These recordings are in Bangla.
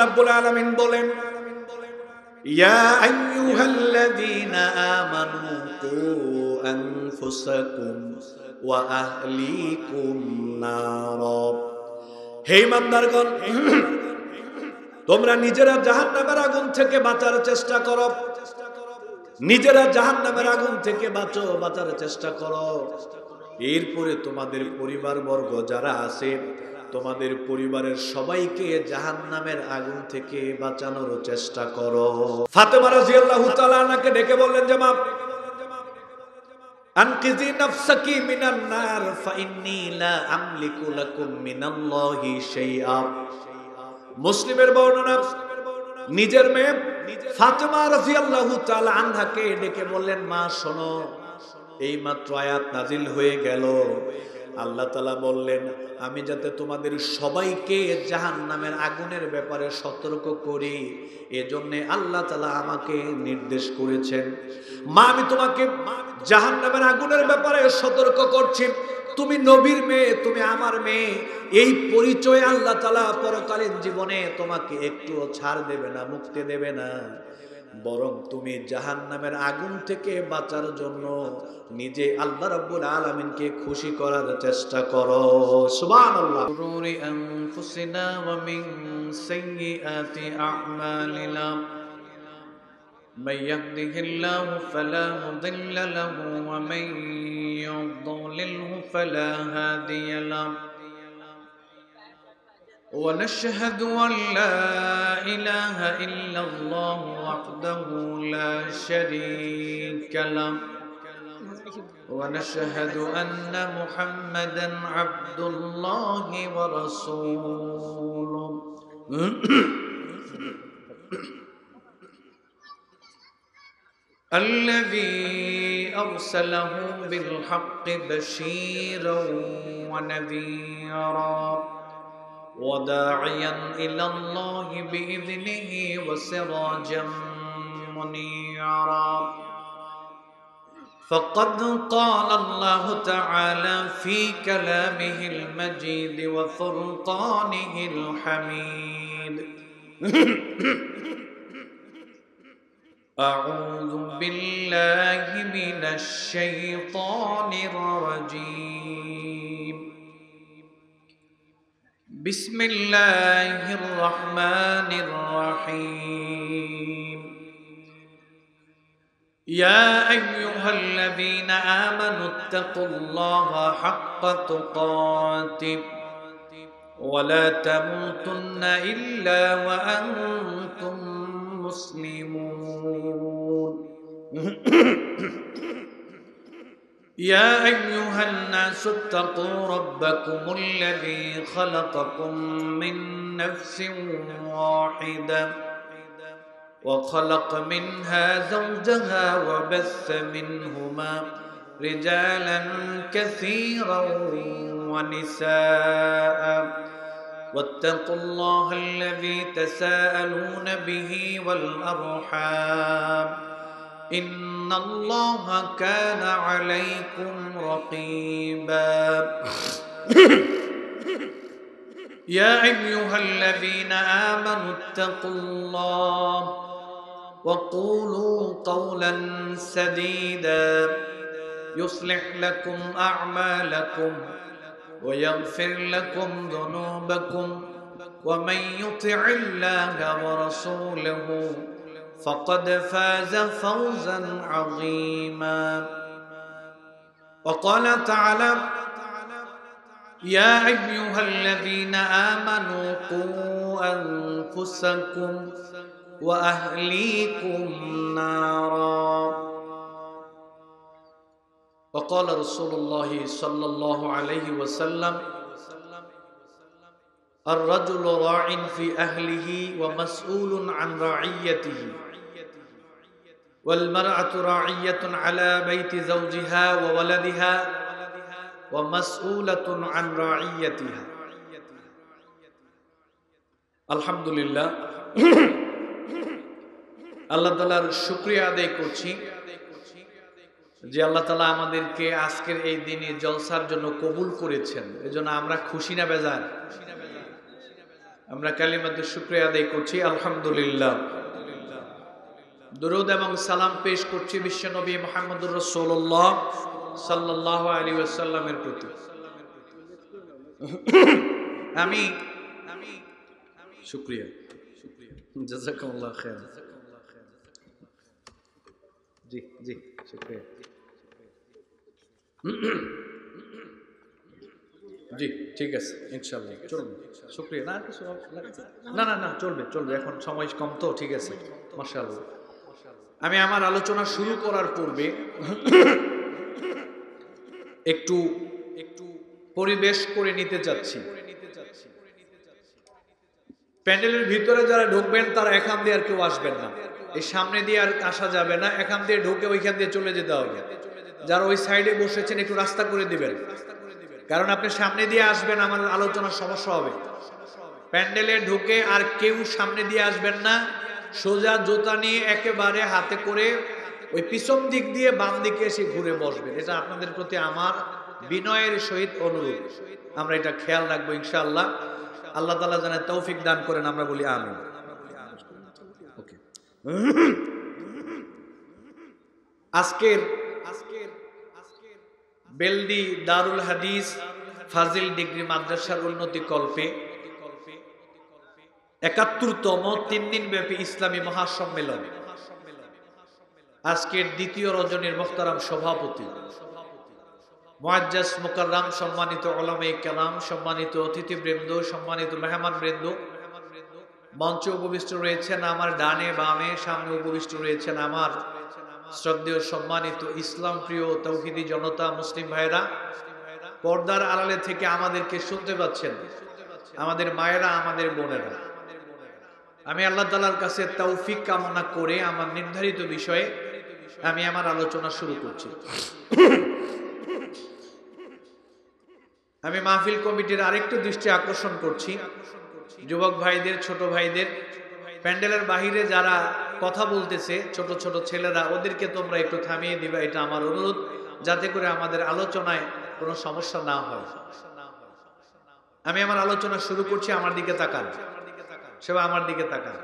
রাব্বুল আলামিন বলেন, ইয়া আইয়ুহাল্লাযীনা আমানু কু আনফুসাকুম ওয়া আহলিকুম নার। হে ঈমানদারগণ, তোমরা নিজেরা জাহান্নামের আগুন থেকে বাঁচার চেষ্টা করো, নিজেরা জাহান্নামের আগুন থেকে বাঁচার চেষ্টা করো। এরপরে তোমাদের পরিবারবর্গ যারা আছে, তোমাদের পরিবারের সবাইকে জাহান্নামের আগুন থেকে বাঁচানোর চেষ্টা করো। ফাতেমা রাদিয়াল্লাহু তাআলা আনহাকে ডেকে বললেন যে মা, আনকিজি নাফসাকি মিনান নার ফাইন্নী লা আমলিকু লাকুম মিনাল্লাহি শাইআ। মুসলিমের বর্ণনা, নিজের মেয়ে ফাতেমা রাদিয়াল্লাহু তাআলা আনহাকে ডেকে বললেন, মা শোনো, এই মাত্র আয়াত নাজিল হয়ে গেল, আল্লাহ তাআলা বললেন আমি যাতে তোমাদের সবাইকে জাহান্নামের আগুনের ব্যাপারে সতর্ক করি, এজন্য আল্লাহ তাআলা আমাকে নির্দেশ করেছেন। মা, আমি তোমাকে জাহান্নামের আগুনের ব্যাপারে সতর্ক করছি। তুমি নবীর মেয়ে, তুমি আমার মেয়ে, এই পরিচয় আল্লাহ তাআলা পরকালীন জীবনে তোমাকে একটুও ছাড় দেবে না, মুক্তি দেবে না, বরং তুমি জাহান্নামের আগুন থেকে বাঁচার জন্য নিজে আল্লাহ রাব্বুল আলামিনকে খুশি করার চেষ্টা করো। সুবহানাল্লাহ। শুরুরি আনফুসিনা ওয়া মিন সাইয়্যাতি আ'মালিনা মান ইয়াহদিহিল্লাহু ফালা মুদিল্লা লাহু ওয়া মান ইউদ্লিলহু ফালা হাদিয়া লাহু। ونشهد أن لا إله إلا الله وحده لا شريك له ونشهد أن محمدا عبد الله ورسوله الذي أرسله بالحق بشيرا ونذيرا وداعيا إلى الله بإذنه وسراجا منيرا. فقد قال الله تعالى في كلامه المجيد وفرقانه الحميد أعوذ بالله من الشيطان الرجيم. بسم الله الرحمن الرحيم. يا أيها الذين آمنوا اتقوا الله حق تقاته ولا تموتن إلا وأنتم مسلمون. يا أيها الناس اتقوا ربكم الذي خلقكم من نفس واحدة وخلق منها زوجها وبث منهما رجالا كثيرا ونساء واتقوا الله الذي تساءلون به والأرحام إن الله كان عليكم رقيبا. يا أيها الذين آمنوا اتقوا الله وقولوا قولا سديدا يصلح لكم أعمالكم ويغفر لكم ذنوبكم ومن يطع الله ورسوله فقد فاز فوزا عظيما. وقال تعالى يا أيها الذين آمنوا قوا أنفسكم وأهليكم نارا. وقال رسول الله صلى الله عليه وسلم الرجل راع في أهله ومسؤول عن رعيته والمرأة راعية على بيت زوجها وولدها ومسؤولة عن رعيتها. الحمد لله. আল্লাহ তাআলার শুকরিয়া আদায় করছি যে আল্লাহ তাআলা আমাদেরকে আজকের এই দিনে জলসার জন্য কবুল করেছেন। এজন্য আমরা খুশি না বেজার? আমরা কালিমাতুশ শুকরিয়া আদায় করছি আলহামদুলিল্লাহ। দুরূদ এবং সালাম পেশ করছি বিশ্ব নবী মুহাম্মদুর রাসূলুল্লাহ সাল্লাল্লাহু আলাইহি ওয়াসাল্লামের প্রতি। আমি শুকরিয়া, জাযাকাল্লাহু খাইর। জি জি শুকরিয়া। জি ঠিক আছে ইনশাআল্লাহ চলবে। শুকরিয়া। না কিছু না না না চলবে চলবে, এখন সময় কম তো, ঠিক আছে মাশাআল্লাহ। আমি আমার আলোচনা শুরু করার পূর্বে একটু পরিবেশ করে নিতে চাচ্ছি। প্যান্ডেলের ভিতরে যারা ঢুকবেন তারা এখান দিয়ে আর কেউ আসবেন না, এই সামনে দিয়ে আর আসা যাবে না, এখান দিয়ে ঢুকে ওইখান দিয়ে চলে যেতে হবে। যারা ওই সাইডে বসেছেন একটু রাস্তা করে দিবেন, কারণ আপনি সামনে দিয়ে আসবেন আমার আলোচনার সমস্যা হবে। প্যান্ডেলে ঢুকে আর কেউ সামনে দিয়ে আসবেন না, সোজা জুতা নিয়ে একেবারে হাতে করে ওই পিছন দিক দিয়ে বাম দিকে এসে ঘুরে বসবেন। এটা আপনাদের প্রতি আমার বিনয়ের সহিত অনুরোধ। আমরা এটা খেয়াল রাখবো ইনশাআল্লাহ। আল্লাহ তাআলা যেন তৌফিক দান করেন, আমরা বলি আমিন। ওকে, আজকের বেলদি দারুল হাদিস ফাজিল ডিগ্রি মাদ্রাসার উন্নতি কল্পে ৭১তম ৩ দিন ব্যাপী ইসলামী মহাসম্মেলন আজকের দ্বিতীয় রজনীর মুহতারাম সভাপতি মুআজ্জাজ মুকাররম সম্মানিত উলামায়ে কেরাম, সম্মানিত অতিথিবৃন্দ, সম্মানিত মেহমানবৃন্দ, মঞ্চে উপবিষ্ট রয়েছেন আমার ডানে বামে, সামনে উপবিষ্ট রয়েছেন আমার শ্রদ্ধেয় সম্মানিত ইসলাম প্রিয় তৌহিদি জনতা, মুসলিম ভাইরা, পর্দার আড়ালে থেকে আমাদেরকে শুনতে পাচ্ছেন আমাদের মায়েরা, আমাদের বোনেরা। আমি আল্লাহ তাআলার কাছে তৌফিক কামনা করে আমার নির্ধারিত বিষয়ে আমি আমার আলোচনা শুরু করছি। আমি মাহফিল কমিটির আরেকটু দৃষ্টি আকর্ষণ করছি, যুবক ভাইদের, ছোট ভাইদের, প্যান্ডেলের বাহিরে যারা কথা বলতেছে ছোট ছোট ছেলেরা, ওদেরকে তোমরা একটু থামিয়ে দিবা, এটা আমার অনুরোধ, যাতে করে আমাদের আলোচনায় কোনো সমস্যা না হয়। আমি আমার আলোচনা শুরু করছি, আমার দিকে তাকান, সবাই আমার দিকে তাকান।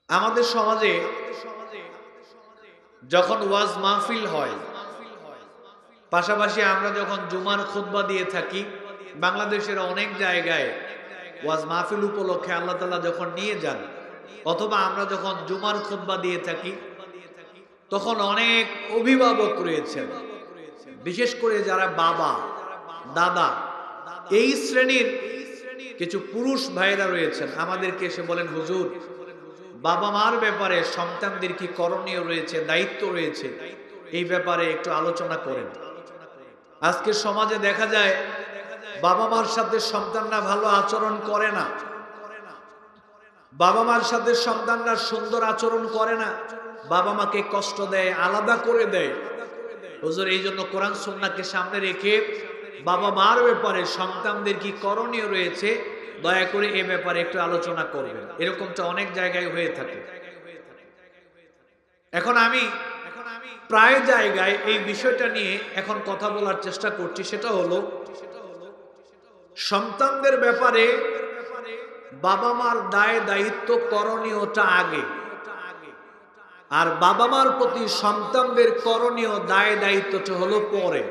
আমাদের সমাজে যখন ওয়াজ মাহফিল হয়, পাশাপাশি আমরা যখন জুমার খুতবা দিয়ে থাকি, বাংলাদেশের অনেক জায়গায় ওয়াজ মাহফিল উপলক্ষে আল্লাহ তাআলা যখন নিয়ে যান, অথবা আমরা যখন জুমার খুতবা দিয়ে থাকি, তখন অনেক অভিভাবক রয়েছেন, বিশেষ করে যারা বাবা দাদা এই শ্রেণীর কিছু পুরুষ ভাইরা রয়েছেন, আমাদেরকে এসে বলেন, হুজুর বাবা মার ব্যাপারে সন্তানদের কি করণীয় রয়েছে, দায়িত্ব রয়েছে, এই ব্যাপারে একটু আলোচনা করেন। আজকের সমাজে দেখা যায় বাবা মার সাথে সন্তানরা ভালো আচরণ করে না, বাবা মার সাথে সন্তানরা সুন্দর আচরণ করে না, বাবা মাকে কষ্ট দেয়, আলাদা করে দেয়। হুজুর এই জন্য কোরআন সুন্নাহকে সামনে রেখে বাবা মার ব্যাপারে সন্তানদের কি করণীয় রয়েছে, দয়া করে এ ব্যাপারে একটু আলোচনা করবেন। এরকমটা অনেক জায়গায় হয়ে থাকে। এখন আমি প্রায় জায়গায় এই বিষয়টা নিয়ে এখন কথা বলার চেষ্টা করছি, সেটা হলো সন্তানদের ব্যাপারে বাবা মার দায় দায়িত্ব করণীয়টা আগে, আর বাবা মার প্রতি সন্তানদের করণীয় দায় দায়িত্বটা হলো পরে।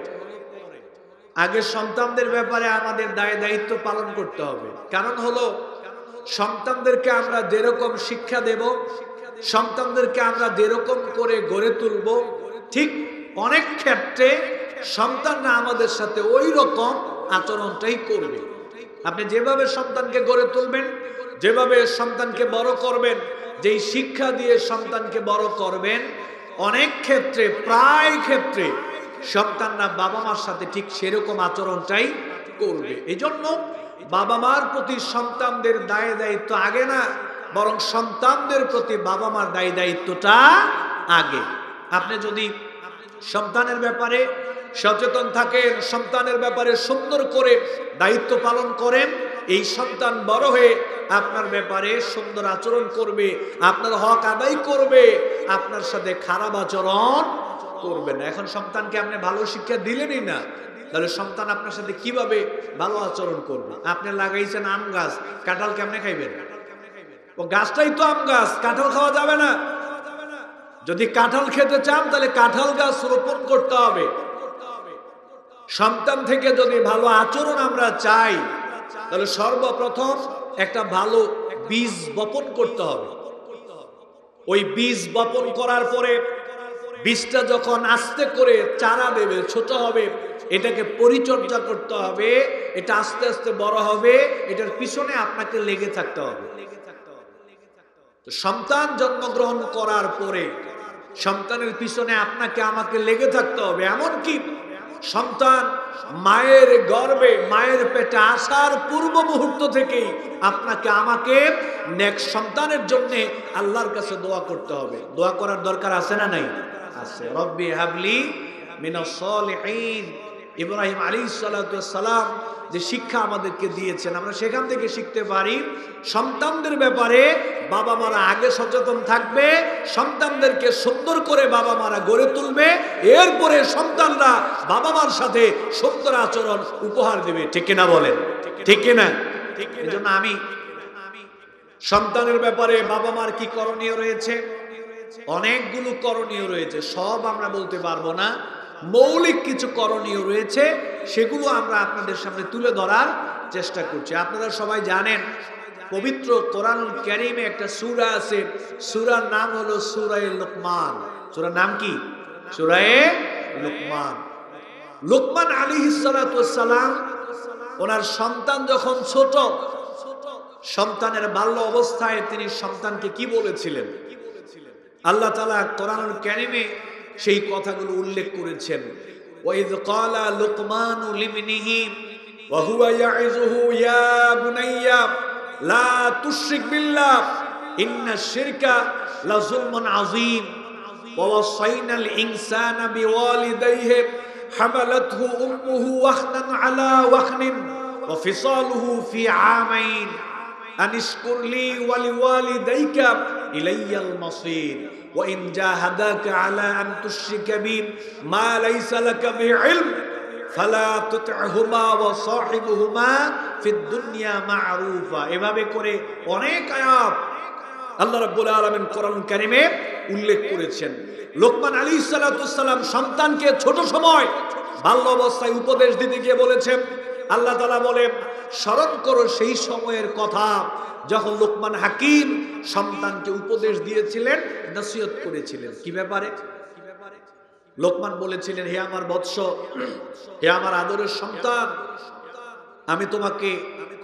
আগে সন্তানদের ব্যাপারে আমাদের দায় দায়িত্ব পালন করতে হবে। কারণ হলো সন্তানদেরকে আমরা যেরকম শিক্ষা দেব, সন্তানদেরকে আমরা যেরকম করে গড়ে তুলব, ঠিক অনেক ক্ষেত্রে সন্তানরা আমাদের সাথে ওই রকম আচরণটাই করবে। আপনি যেভাবে সন্তানকে গড়ে তুলবেন, যেভাবে সন্তানকে বড় করবেন, যেই শিক্ষা দিয়ে সন্তানকে বড় করবেন, অনেক ক্ষেত্রে প্রায় ক্ষেত্রে সন্তানরা বাবা মার সাথে ঠিক সেরকম আচরণটাই করবে। এই জন্য বাবা মার প্রতি সন্তানদের দায় দায়িত্ব আগে না, বরং সন্তানদের প্রতি বাবা মার দায় দায়িত্বটা আগে। আপনি যদি সন্তানের ব্যাপারে সচেতন থাকেন, সন্তানের ব্যাপারে সুন্দর করে দায়িত্ব পালন করেন, এই সন্তান বড় হয়ে আপনার ব্যাপারে সুন্দর আচরণ করবে, আপনার হক আদায় করবে, আপনার সাথে খারাপ আচরণ করবেন না। এখন সন্তানকে আপনি ভালো শিক্ষা দিলেনই না, তাহলে সন্তান আপনার সাথে কিভাবে ভালো আচরণ করবে? আপনি লাগাইছেন আম গাছ, কাঁঠাল কেমনে খাইবেন? ও গাছটাই তো আম গাছ, কাঁঠাল খাওয়া যাবে না। যদি কাঁঠাল খেতে চান তাহলে কাঁঠাল গাছ রোপণ করতে হবে। সন্তান থেকে যদি ভালো আচরণ আমরা চাই, তাহলে সর্বপ্রথম একটা ভালো বীজ বপন করতে হবে। ওই বীজ বপন করার পরে বীজটা যখন আস্তে করে চারা দেবে, ছোট হবে, এটাকে পরিচর্যা করতে হবে, এটা আস্তে আস্তে বড় হবে, এটার পিছনে আপনাকে লেগে থাকতে হবে। সন্তান জন্মগ্রহণ করার পরে সন্তানের পিছনে আপনাকে আমাকে লেগে থাকতে হবে। এমনকি সন্তান মায়ের গর্ভে, মায়ের পেটে আসার পূর্ব মুহূর্ত থেকেই আপনাকে আমাকে নেক্সট সন্তানের জন্য আল্লাহর কাছে দোয়া করতে হবে। দোয়া করার দরকার আছে না নাই? আছে। রব্বি হাবলি মিনাস সালিহিন। ইব্রাহিম আলাইহিস সালাতু ওয়াস সালাম যে শিক্ষা আমাদেরকে দিয়েছেন, আমরা সেখান থেকে শিখতে পারি সন্তানদের ব্যাপারে বাবা মারা আগে সচেতন থাকবে, সন্তানদেরকে সুন্দর করে বাবা মারা গড়ে তুলবে, এরপরে সন্তানরা বাবা মার সাথে সুন্দর আচরণ উপহার দেবে। ঠিক কিনা বলেন? ঠিক কিনা? এজন্য আমি সন্তানের ব্যাপারে বাবা মার কি করণীয় রয়েছে, অনেকগুলো করণীয় রয়েছে, সব আমরা বলতে পারবো না। মৌলিক কিছু করণীয় রয়েছে, সেগুলো আমরা আপনাদের সামনে তুলে ধরার চেষ্টা করছি। আপনারা সবাই জানেন পবিত্র কোরআনুল কারীমে একটা সূরা আছে, সূরার নাম হলো সূরায়ে লুকমান। সূরার নাম কি? সূরায়ে লুকমান। লুকমান আলাইহিস সালাতু ওয়াস সালাম ওনার সন্তান যখন ছোট, সন্তানের বাল্য অবস্থায় তিনি সন্তানকে কি বলেছিলেন? আল্লাহ তাআলা কোরআনুল কারীমে সেই কথাগুলো উল্লেখ করেছেন। ওয়াইয ক্বালা লুকমানু লিবনিহি ওয়া হুয়া ইয়াইযুহু ইয়া বুনাইয়া লা তুশরিক বিল্লাহ ইন্নাশ শিরকা লাযুলমুন আযীম ওয়া ওয়াসাইনাল ইনসানা বিওয়ালিদাইহি হামালাতহু উম্মুহু ওয়াহনান আলা ওয়াহনিন ওয়া ফিসালুহু ফি আমাইন আনিশকুর লি ওয়া লিওয়ালিদাইকা ইলাইয়াল মাসীর وإن جاهداك على أن تشرك بي ما ليس لك به علم فلا تطعهما وصاحبهما في الدنيا معروفا। এভাবে করে অনেক আয়াত আল্লাহ রাব্বুল আলামিন কোরআন কারীমে উল্লেখ করেছেন। লোকমান আলাইহিস সালাতু ওয়াস সালাম সন্তানকে ছোট সময় বাল্য অবস্থায় উপদেশ দিতে গিয়ে বলেছেন, আল্লাহ তাআলা বলে স্মরণ করো সেই সময়ের কথা যখন লোকমান হাকিম সন্তানকে উপদেশ দিয়েছিলেন, নসিহত করেছিলেন। কি ব্যাপারে? লোকমান বলেছিলেন, হে আমার বৎস, হে আমার আদরের সন্তান, আমি তোমাকে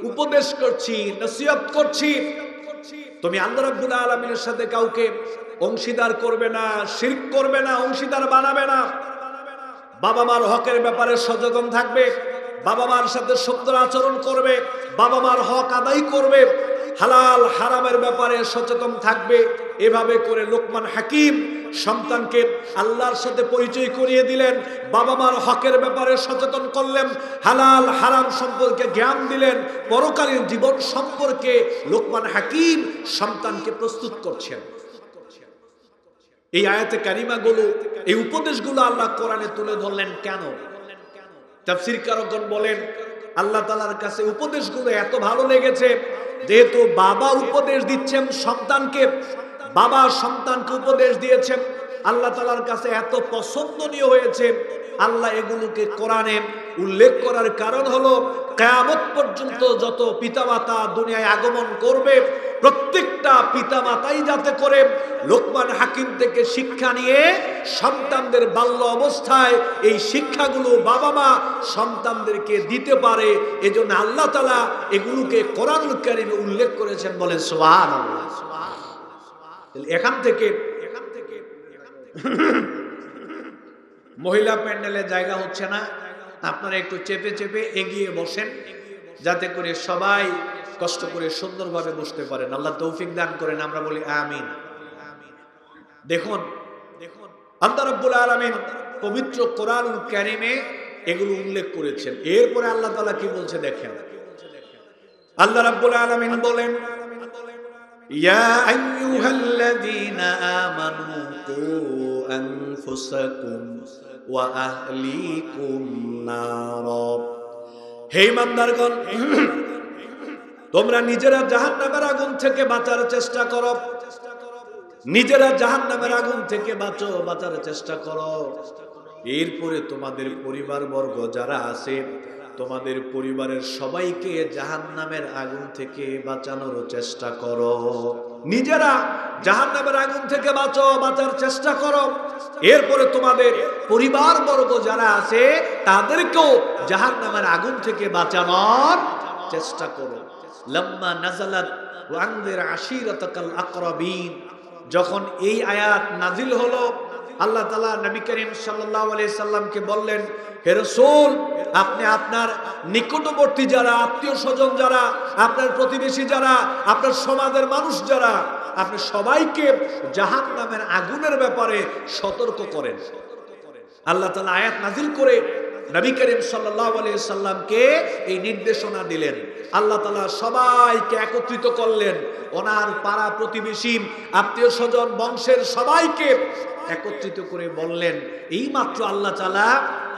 উপদেশ করছি, নসিহত করছি, তুমি আল্লাহ রাব্বুল আলামিনের সাথে কাউকে অংশীদার করবে না, শিরক করবে না, অংশীদার বানাবে না, বাবা মার হকের ব্যাপারে সচেতন থাকবে, বাবা মার সাথে সুন্দর আচরণ করবে, বাবা মার হক আদায় করবে, হালাল হারামের ব্যাপারে সচেতন থাকবে। এভাবে করে লোকমান হাকিম সন্তানকে আল্লাহর সাথে পরিচয় করিয়ে দিলেন, বাবা মার হকের ব্যাপারে সচেতন করলেন, হালাল হারাম সম্পর্কে জ্ঞান দিলেন, পরকালীন জীবন সম্পর্কে লোকমান হাকিম সন্তানকে প্রস্তুত করছেন। এই আয়াতে কারিমাগুলো, এই উপদেশগুলো আল্লাহ কোরআনে তুলে ধরলেন কেন? তাফসীরকারগণ বলেন, আল্লাহ তাআলার কাছে উপদেশগুলো এত ভালো লেগেছে, যেহেতু বাবা উপদেশ দিচ্ছেন সন্তানকে, বাবা সন্তানকে উপদেশ দিয়েছেন, আল্লাহ তাআলার কাছে এত পছন্দনীয় হয়েছে। আল্লাহ এগুলোকে কোরআনে উল্লেখ করার কারণ হলো কিয়ামত পর্যন্ত যত পিতামাতা দুনিয়ায় আগমন করবে, প্রত্যেকটা পিতামাতাই যাতে করে লোকমান হাকিম থেকে শিক্ষা নিয়ে সন্তানদের বাল্য অবস্থায় এই শিক্ষাগুলো বাবা মা সন্তানদেরকে দিতে পারে। এজন্য আল্লাহ তাআলা এগুলোকে কোরআনুল কারীমে উল্লেখ করেছেন। বলেন সুবহানাল্লাহ। এখান থেকে মহিলা প্যান্ডেলে জায়গা হচ্ছে না, আপনারা একটু চেপে চেপে এগিয়ে বসেন, যাতে করে সবাই কষ্ট করে সুন্দরভাবে বসতে পারেন। আল্লাহ তৌফিক দান করেন, আমরা বলি আমিন। দেখুন, আল্লাহ রাব্বুল আলামিন পবিত্র কোরআনুল কারীমে এগুলো উল্লেখ করেছেন। এরপরে আল্লাহ তাআলা কি বলছে দেখেন। আল্লাহ রাব্বুল আলামিন বলেন, ইয়া আইয়ুহাল্লাযীনা আমানু কু আনফুসাকুম ওয়া আহলিকুম নারা। হে ইমানদারগণ, তোমরা নিজেরা জাহান্নামের আগুন থেকে বাঁচার চেষ্টা করো, নিজেরা জাহান্নামের আগুন থেকে বাঁচার চেষ্টা করো। এরপরে তোমাদের পরিবার বর্গ যারা আছে, তোমাদের পরিবারের সবাইকে জাহান্নামের আগুন থেকে বাঁচানোর চেষ্টা করো। নিজেরা জাহান্নামের আগুন থেকে বাঁচার চেষ্টা করো। এরপরে তোমাদের পরিবার বর্গ যারা আছে তাদেরকেও জাহান্নামের আগুন থেকে বাঁচানোর চেষ্টা করো। লাম্মা নাযালাত ওয়া আনযির আশীরাতাকাল আকরাবিন, যখন এই আয়াত নাজিল হলো, আল্লাহ তাআলা নবী করিম সাল্লাল্লাহু আলাইহি সাল্লামকে বললেন, হে রাসূল, আপনি আপনার নিকটবর্তী যারা আত্মীয় স্বজন যারা, আপনার প্রতিবেশী যারা, আপনার সমাজের মানুষ যারা, আপনি সবাইকে জাহান্নামের আগুনের ব্যাপারে সতর্ক করেন। আল্লাহ তাআলা আয়াত নাজিল করে নবী করিম সাল্লাল্লাহু আলাইহি সাল্লামকে এই নির্দেশনা দিলেন। আল্লাহ তাআলা সবাইকে একত্রিত করলেন, ওনার পাড়া প্রতিবেশী আত্মীয় স্বজন বংশের সবাইকে একত্রিত করে বললেন, এইমাত্র আল্লাহ তাআলা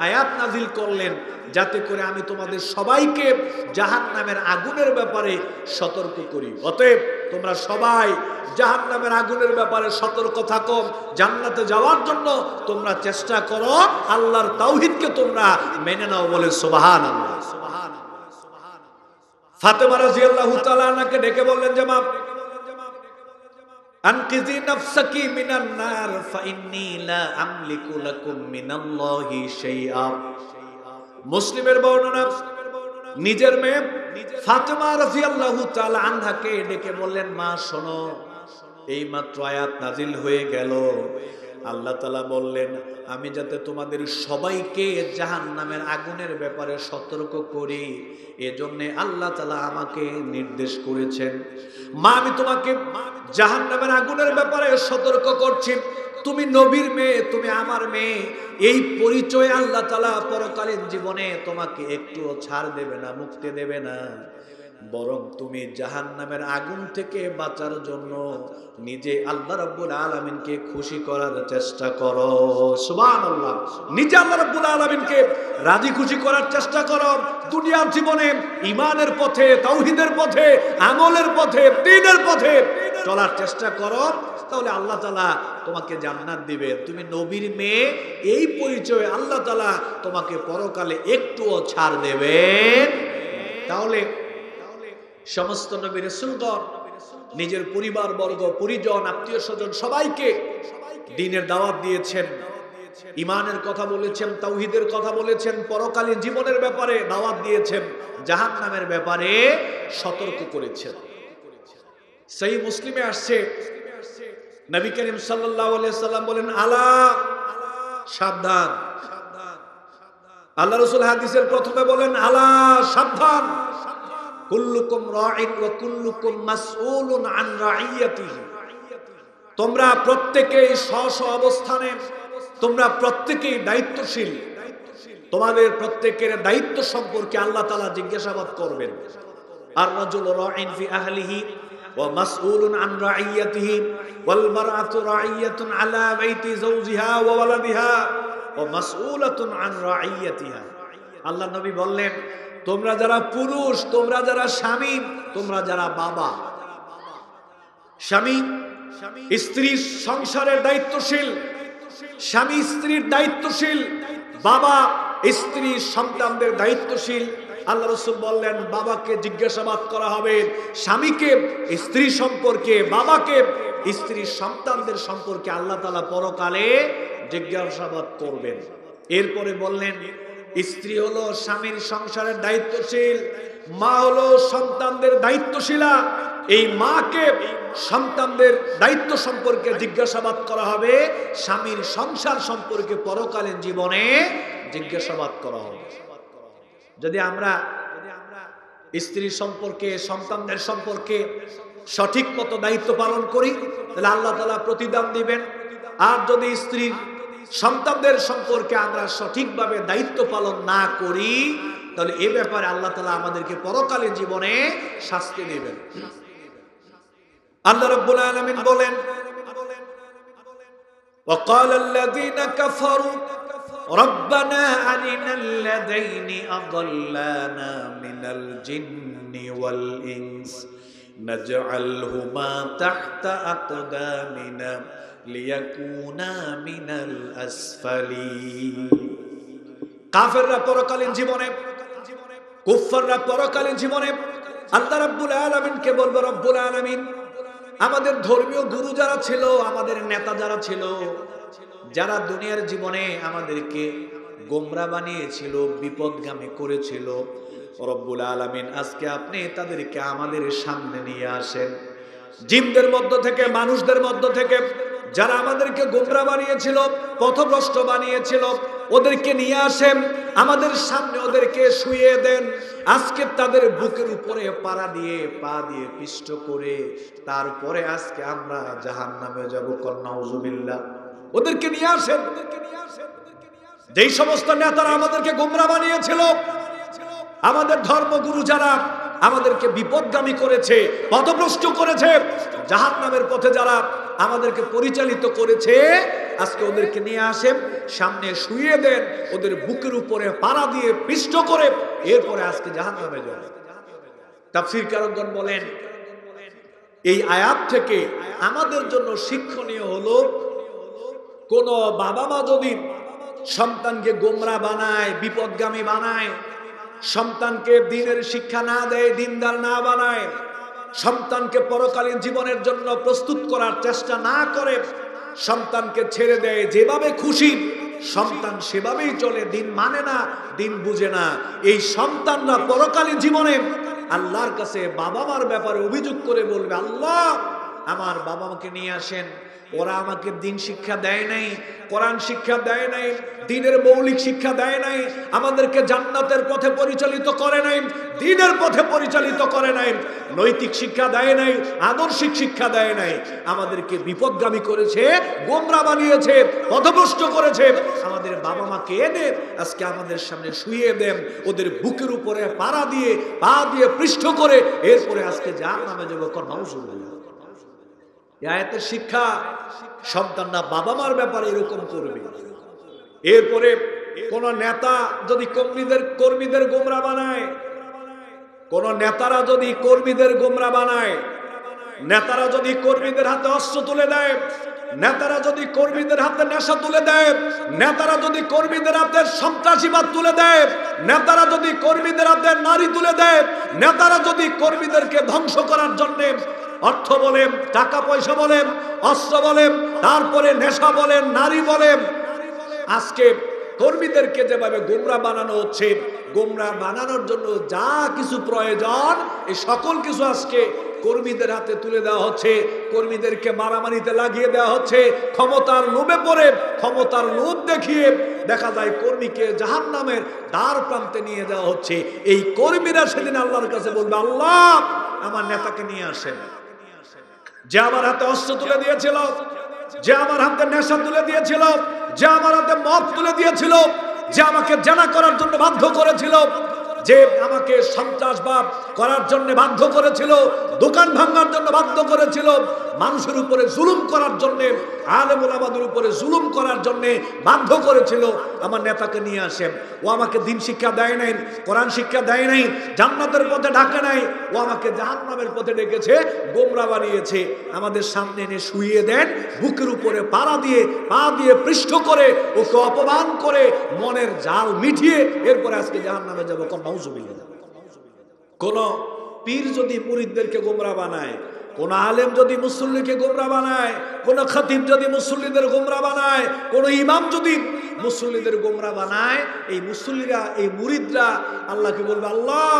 আয়াত নাজিল করলেন যাতে করে আমি তোমাদের সবাইকে জাহান্নামের আগুনের ব্যাপারে সতর্ক করি। অতএব তোমরা সবাই জাহান্নামের আগুনের ব্যাপারে সতর্ক থাকো, জান্নাতে যাওয়ার জন্য তোমরা চেষ্টা করো, আল্লাহর তাওহীদকে তোমরা মেনে নাও, বলে সুবহানাল্লাহ। ফাতেমা রাদিয়াল্লাহু তাআলা আনহাকে ডেকে বললেন যে, মা, আনকিজি নাফসাকি মিনান নার ফাইন্নী লা আমলিকু লাকুম মিনাল্লাহি শাইআ। মুসলিমের বর্ণনা, নিজের মেয়ে ফাতেমা রাদিয়াল্লাহু তাআলা আনহাকে ডেকে বললেন, মা শোনো, এইমাত্র আয়াত নাজিল হয়ে গেল, আল্লাহ তাআলা বললেন আমি যাতে তোমাদের সবাইকে জাহান্নামের আগুনের ব্যাপারে সতর্ক করি, এজন্য আল্লাহ তাআলা আমাকে নির্দেশ করেছেন। মা, আমি তোমাকে জাহান্নামের আগুনের ব্যাপারে সতর্ক করছি। তুমি নবীর মেয়ে, তুমি আমার মেয়ে, এই পরিচয় আল্লাহ তাআলা পরকালীন জীবনে তোমাকে একটুও ছাড় দেবে না, মুক্তি দেবে না, বরং তুমি জাহান্নামের আগুন থেকে বাঁচার জন্য নিজে আল্লাহ রাব্বুল আলামিনকে খুশি করার চেষ্টা করো। সুবহানাল্লাহ। নিজে আল্লাহ রাব্বুল আলামিনকে রাজি খুশি করার চেষ্টা করো। দুনিয়ার জীবনে ঈমানের পথে, তাওহীদের পথে, আমলের পথে, দ্বীনের পথে চলার চেষ্টা করো, তাহলে আল্লাহ তাআলা তোমাকে জান্নাত দিবে। তুমি নবীর মেয়ে, এই পরিচয়ে আল্লাহ তাআলা তোমাকে পরকালে একটুও ছাড় দেবেন। তাহলে সমস্ত নবী রাসূলগণ নিজের পরিবার বর্গ, পরিজন, আত্মীয় স্বজন সবাইকে দ্বীনের দাওয়াত দিয়েছেন, ঈমানের কথা বলেছেন, তাওহীদের কথা বলেছেন, পরকালীন জীবনের ব্যাপারে দাওয়াত দিয়েছেন, জাহান্নামের ব্যাপারে সতর্ক করেছেন। সহিহ মুসলিমে আসছে, নবী করিম সাল্লাল্লাহু আলাইহি সাল্লাম বলেন, আলা, সাবধান। আল্লাহ রাসূল হাদিসের প্রথমে বলেন, আলা, সাবধান, কুল্লুকুম রাঈন ওয়া কুল্লুকুম মাসউলুন আন রাইয়াতিহি। তোমরা প্রত্যেকেই স্ব অবস্থানে, তোমরা প্রত্যেকেই দায়িত্বশীল, তোমাদের প্রত্যেকের দায়িত্ব সম্পর্কে আল্লাহ তাআলা জিজ্ঞাসাবাদ করবেন। আর রাজুলু রাঈন ফি আহলিহি ওয়া মাসউলুন আন রাইয়াতিহি ওয়াল মারআতু রাইয়াতুন আলা বাইতি যাওজিহা ওয়া ওয়ালাদিহা ওয়া মাসউলাতুন আন রাইয়াতিহা। আল্লাহ নবী বললেন, তোমরা যারা পুরুষ, তোমরা যারা স্বামী, তোমরা যারা বাবা, স্বামী স্ত্রীর সংসারের দায়িত্বশীল, স্বামী স্ত্রীর দায়িত্বশীল, বাবা স্ত্রী সন্তানদের দায়িত্বশীল। আল্লাহ রাসূল বললেন, বাবাকে জিজ্ঞাসাবাদ করা হবে স্বামীকে স্ত্রী সম্পর্কে, বাবাকে স্ত্রী সন্তানদের সম্পর্কে আল্লাহ তাআলা পরকালে জিজ্ঞাসাবাদ করবেন। এরপরে বললেন, স্ত্রী হলো স্বামীর সংসারের দায়িত্বশীল, মা হলো সন্তানদের দায়িত্বশীলা। এই মাকে সন্তানদের দায়িত্ব সম্পর্কে জিজ্ঞাসাবাদ করা হবে, স্বামীর সংসার সম্পর্কে পরকালীন জীবনে জিজ্ঞাসাবাদ করা হবে। যদি আমরা স্ত্রী সম্পর্কে, সন্তানদের সম্পর্কে সঠিক মতো দায়িত্ব পালন করি, তাহলে আল্লাহ তাআলা প্রতিদান দিবেন। আর যদি স্ত্রীর সন্তানদের সম্পর্কে আমরা সঠিকভাবে দায়িত্ব পালন না করি, তাহলে এ ব্যাপারে আল্লাহ তাআলা আমাদেরকে পরকালীন জীবনে শাস্তি দেবেন। আল্লাহ রাব্বুল আলামিন বলেন, وقال الذين كفروا ربنا أرنا الذين أضلانا من الجن والإنس نجعلهما تحت أقدامنا ليكونا من الأسفلين কাফেররা পরকালীন জীবনে, কুফফাররা পরকালীন জীবনে আল্লাহ রাব্বুল আলামিনকে বলবে, রব্বুল আলামিন আমাদের ধর্মীয় গুরু যারা ছিল, আমাদের নেতা যারা ছিল, যারা দুনিয়ার জীবনে আমাদেরকে গোমরা বানিয়েছিল, বিপদগামী করেছিল, রব্বুল আলামিন আজকে আপনি তাদেরকে আমাদের সামনে নিয়ে আসেন। জিনদের মধ্য থেকে, মানুষদের মধ্য থেকে যারা আমাদেরকে গোমরা বানিয়েছিল, পথভ্রষ্ট বানিয়েছিল, ওদেরকে নিয়ে আসেন আমাদের সামনে, ওদেরকে শুইয়ে দেন। আজকে তাদের বুকের উপরে পাড়া দিয়ে, পা দিয়ে পিষ্ট করে তারপরে আজকে আমরা জাহান্নামে যাব। নাউজুবিল্লাহ। ওদেরকে নিয়ে আসেন। যেই সমস্ত নেতারা আমাদেরকে গোমরা বানিয়েছিল, আমাদের ধর্মগুরু যারা আমাদেরকে বিপদগামী করেছে, পথভ্রষ্ট করেছে, জাহান্নামের পথে যারা আমাদেরকে পরিচালিত করেছে, আজকে ওদেরকে নিয়ে আসেন, সামনে শুইয়ে দেন, ওদের বুকের উপরে পাড়া দিয়ে পিষ্ট করে এরপরে আজকে জাহান্নামে যাবে। তাফসীরকারগণ বলেন, এই আয়াত থেকে আমাদের জন্য শিক্ষণীয় হলো, কোন বাবা মা যদি সন্তানকে গোমরা বানায়, বিপদগামী বানায়, সন্তানকে দ্বীনের শিক্ষা না দেয়, দ্বীনদার না বানায়, সন্তানকে পরকালীন জীবনের জন্য প্রস্তুত করার চেষ্টা না করে, সন্তানকে ছেড়ে দেয় যেভাবে খুশি, সন্তান সেভাবেই চলে, দিন মানে না, দিন বুঝে না, এই সন্তানরা পরকালীন জীবনে আল্লাহর কাছে বাবা মার ব্যাপারে অভিযোগ করে বলবে, আল্লাহ আমার বাবা মাকে নিয়ে আসেন, ওরা আমাকে দিন শিক্ষা দেয় নাই, কোরআন শিক্ষা দেয় নাই, দ্বীনের মৌলিক শিক্ষা দেয় নাই, আমাদেরকে জান্নাতের পথে পরিচালিত করে নাই, দ্বীনের পথে পরিচালিত করে নাই, নৈতিক শিক্ষা দেয় নাই, আদর্শিক শিক্ষা দেয় নাই, আমাদেরকে বিপদগামী করেছে, গোমরা বানিয়েছে, পথভ্রষ্ট করেছে। আমাদের বাবা মাকে এনে আজকে আমাদের সামনে শুইয়ে দেন, ওদের বুকের উপরে পাড়া দিয়ে, পা দিয়ে পৃষ্ঠ করে এরপরে আজকে জাহান্নামে যাব। নাউজুবিল্লাহ। আয়াতের শিক্ষা, সন্তানরা বাবা মার ব্যাপারে এরকম করবে। এরপরে কোন নেতা যদি কর্মীদের গোমরা বানায়, কোন নেতারা যদি কর্মীদের গোমরা বানায়, নেতারা যদি কর্মীদের হাতে অস্ত্র তুলে দেয়, নেতারা যদি কর্মীদের হাতে নেশা তুলে দেয়, নেতারা যদি কর্মীদের হাতে সন্ত্রাসীবাদ তুলে দেয়, নেতারা যদি কর্মীদের হাতে নারী তুলে দেয়, নেতারা যদি কর্মীদেরকে ধ্বংস করার জন্য অর্থ বলেন, টাকা পয়সা বলেন, অস্ত্র বলেন, তারপরে নেশা বলেন, নারী বলেন, আজকে কর্মীদেরকে যেভাবে গোমরা বানানো হচ্ছে, গোমরা বানানোর জন্য যা কিছু প্রয়োজন এই সকল কিছু আজকে কর্মীদের হাতে তুলে দেওয়া হচ্ছে, কর্মীদেরকে মারামারিতে লাগিয়ে দেওয়া হচ্ছে, ক্ষমতার লোভে পড়ে, ক্ষমতার লোভ দেখিয়ে দেখা যায় কর্মীকে জাহান্নামের দ্বার প্রান্তে নিয়ে দেওয়া হচ্ছে। এই কর্মীরা সেদিন আল্লাহর কাছে বলবে, আল্লাহ আমার নেতাকে নিয়ে আসেন, যে আমার হাতে অস্ত্র তুলে দিয়েছিল, যে আমার হাতে নেশা তুলে দিয়েছিল, যে আমার হাতে মদ তুলে দিয়েছিল, যে আমাকে জেনা করার জন্য বাধ্য করেছিল, যে আমাকে সন্ত্রাসবাদ করার জন্য বাধ্য করেছিল, দোকান ভাঙার জন্য বাধ্য করেছিল, মানুষের উপরে জুলুম করার জন্য, আলেম ওলামাদের উপরে জুলুম করার জন্য বাধ্য করেছিল, আমার নেতাকে নিয়ে আসেন। ও আমাকে দিন শিক্ষা দেয় নাই, কোরআন শিক্ষা দেয় নাই, জান্নাতের পথে ডাকে নাই, ও আমাকে জাহান্নামের পথে ডেকেছে, গোমরা বানিয়েছে। আমাদের সামনে এনে শুইয়ে দেন, বুকের উপরে পাড়া দিয়ে, পা দিয়ে পৃষ্ঠ করে, ওকে অপমান করে, মনের জাল মিটিয়ে এরপরে আজকে জাহান্নামে যাবো। নাউজুবিল্লাহ। কোন পীর যদি মুরিদদেরকে গোমরা বানায়, কোন আলেম যদি মুসল্লিকে গোমরা বানায়, কোন খতিব যদি মুসল্লিদের গোমরা বানায়, কোন ইমাম যদি মুসল্লিদের গোমরা বানায়, এই মুসল্লিরা, এই মুরিদরা আল্লাহকে বলবে, আল্লাহ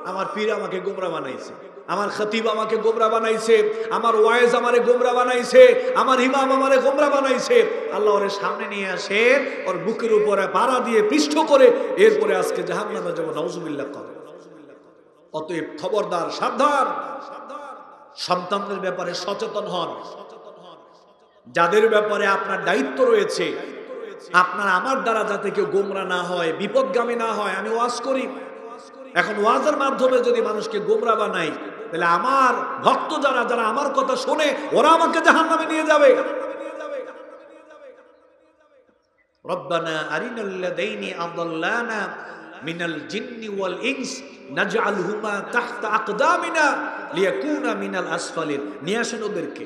আমার পীর আমাকে গোমরা বানাইছে, আমার খতিব আমাকে গোমরা বানাইছে, আমার ওয়াইজ আমারে গোমরা বানাইছে, আমার ইমাম আমারে গোমরা বানাইছে। আল্লাহ ওর সামনে নিয়ে আসে, ওর বুকের উপরে পাড়া দিয়ে পৃষ্ঠ করে এরপরে আজকে জাহান্নামে যাব। নাউজুবিল্লাহ। অতএব খবরদার, সাবধান, সন্তানদের ব্যাপারে সচেতন হন। যাদের ব্যাপারে আপনার দায়িত্ব রয়েছে, আপনার আমার দ্বারা যাতে কেউ গোমরা না হয়, বিপদগামী না হয়, আমি ওয়াজ করি। এখন ওয়াজের মাধ্যমে যদি মানুষকে গোমরা বানাই, তাহলে আমার ভক্ত যারা, যারা আমার কথা শোনে, ওরা আমাকে জাহান্নামে নিয়ে যাবে। রব্বানা আরিনাল লাযাইনি আযাল্লানা মিনাল জিন্নি ওয়াল ইনস নাজআলহুমা তাহতা আকদামিনা লিয়াকুনা মিনাল আসফালিন। নিয়ে আসেন ওদেরকে।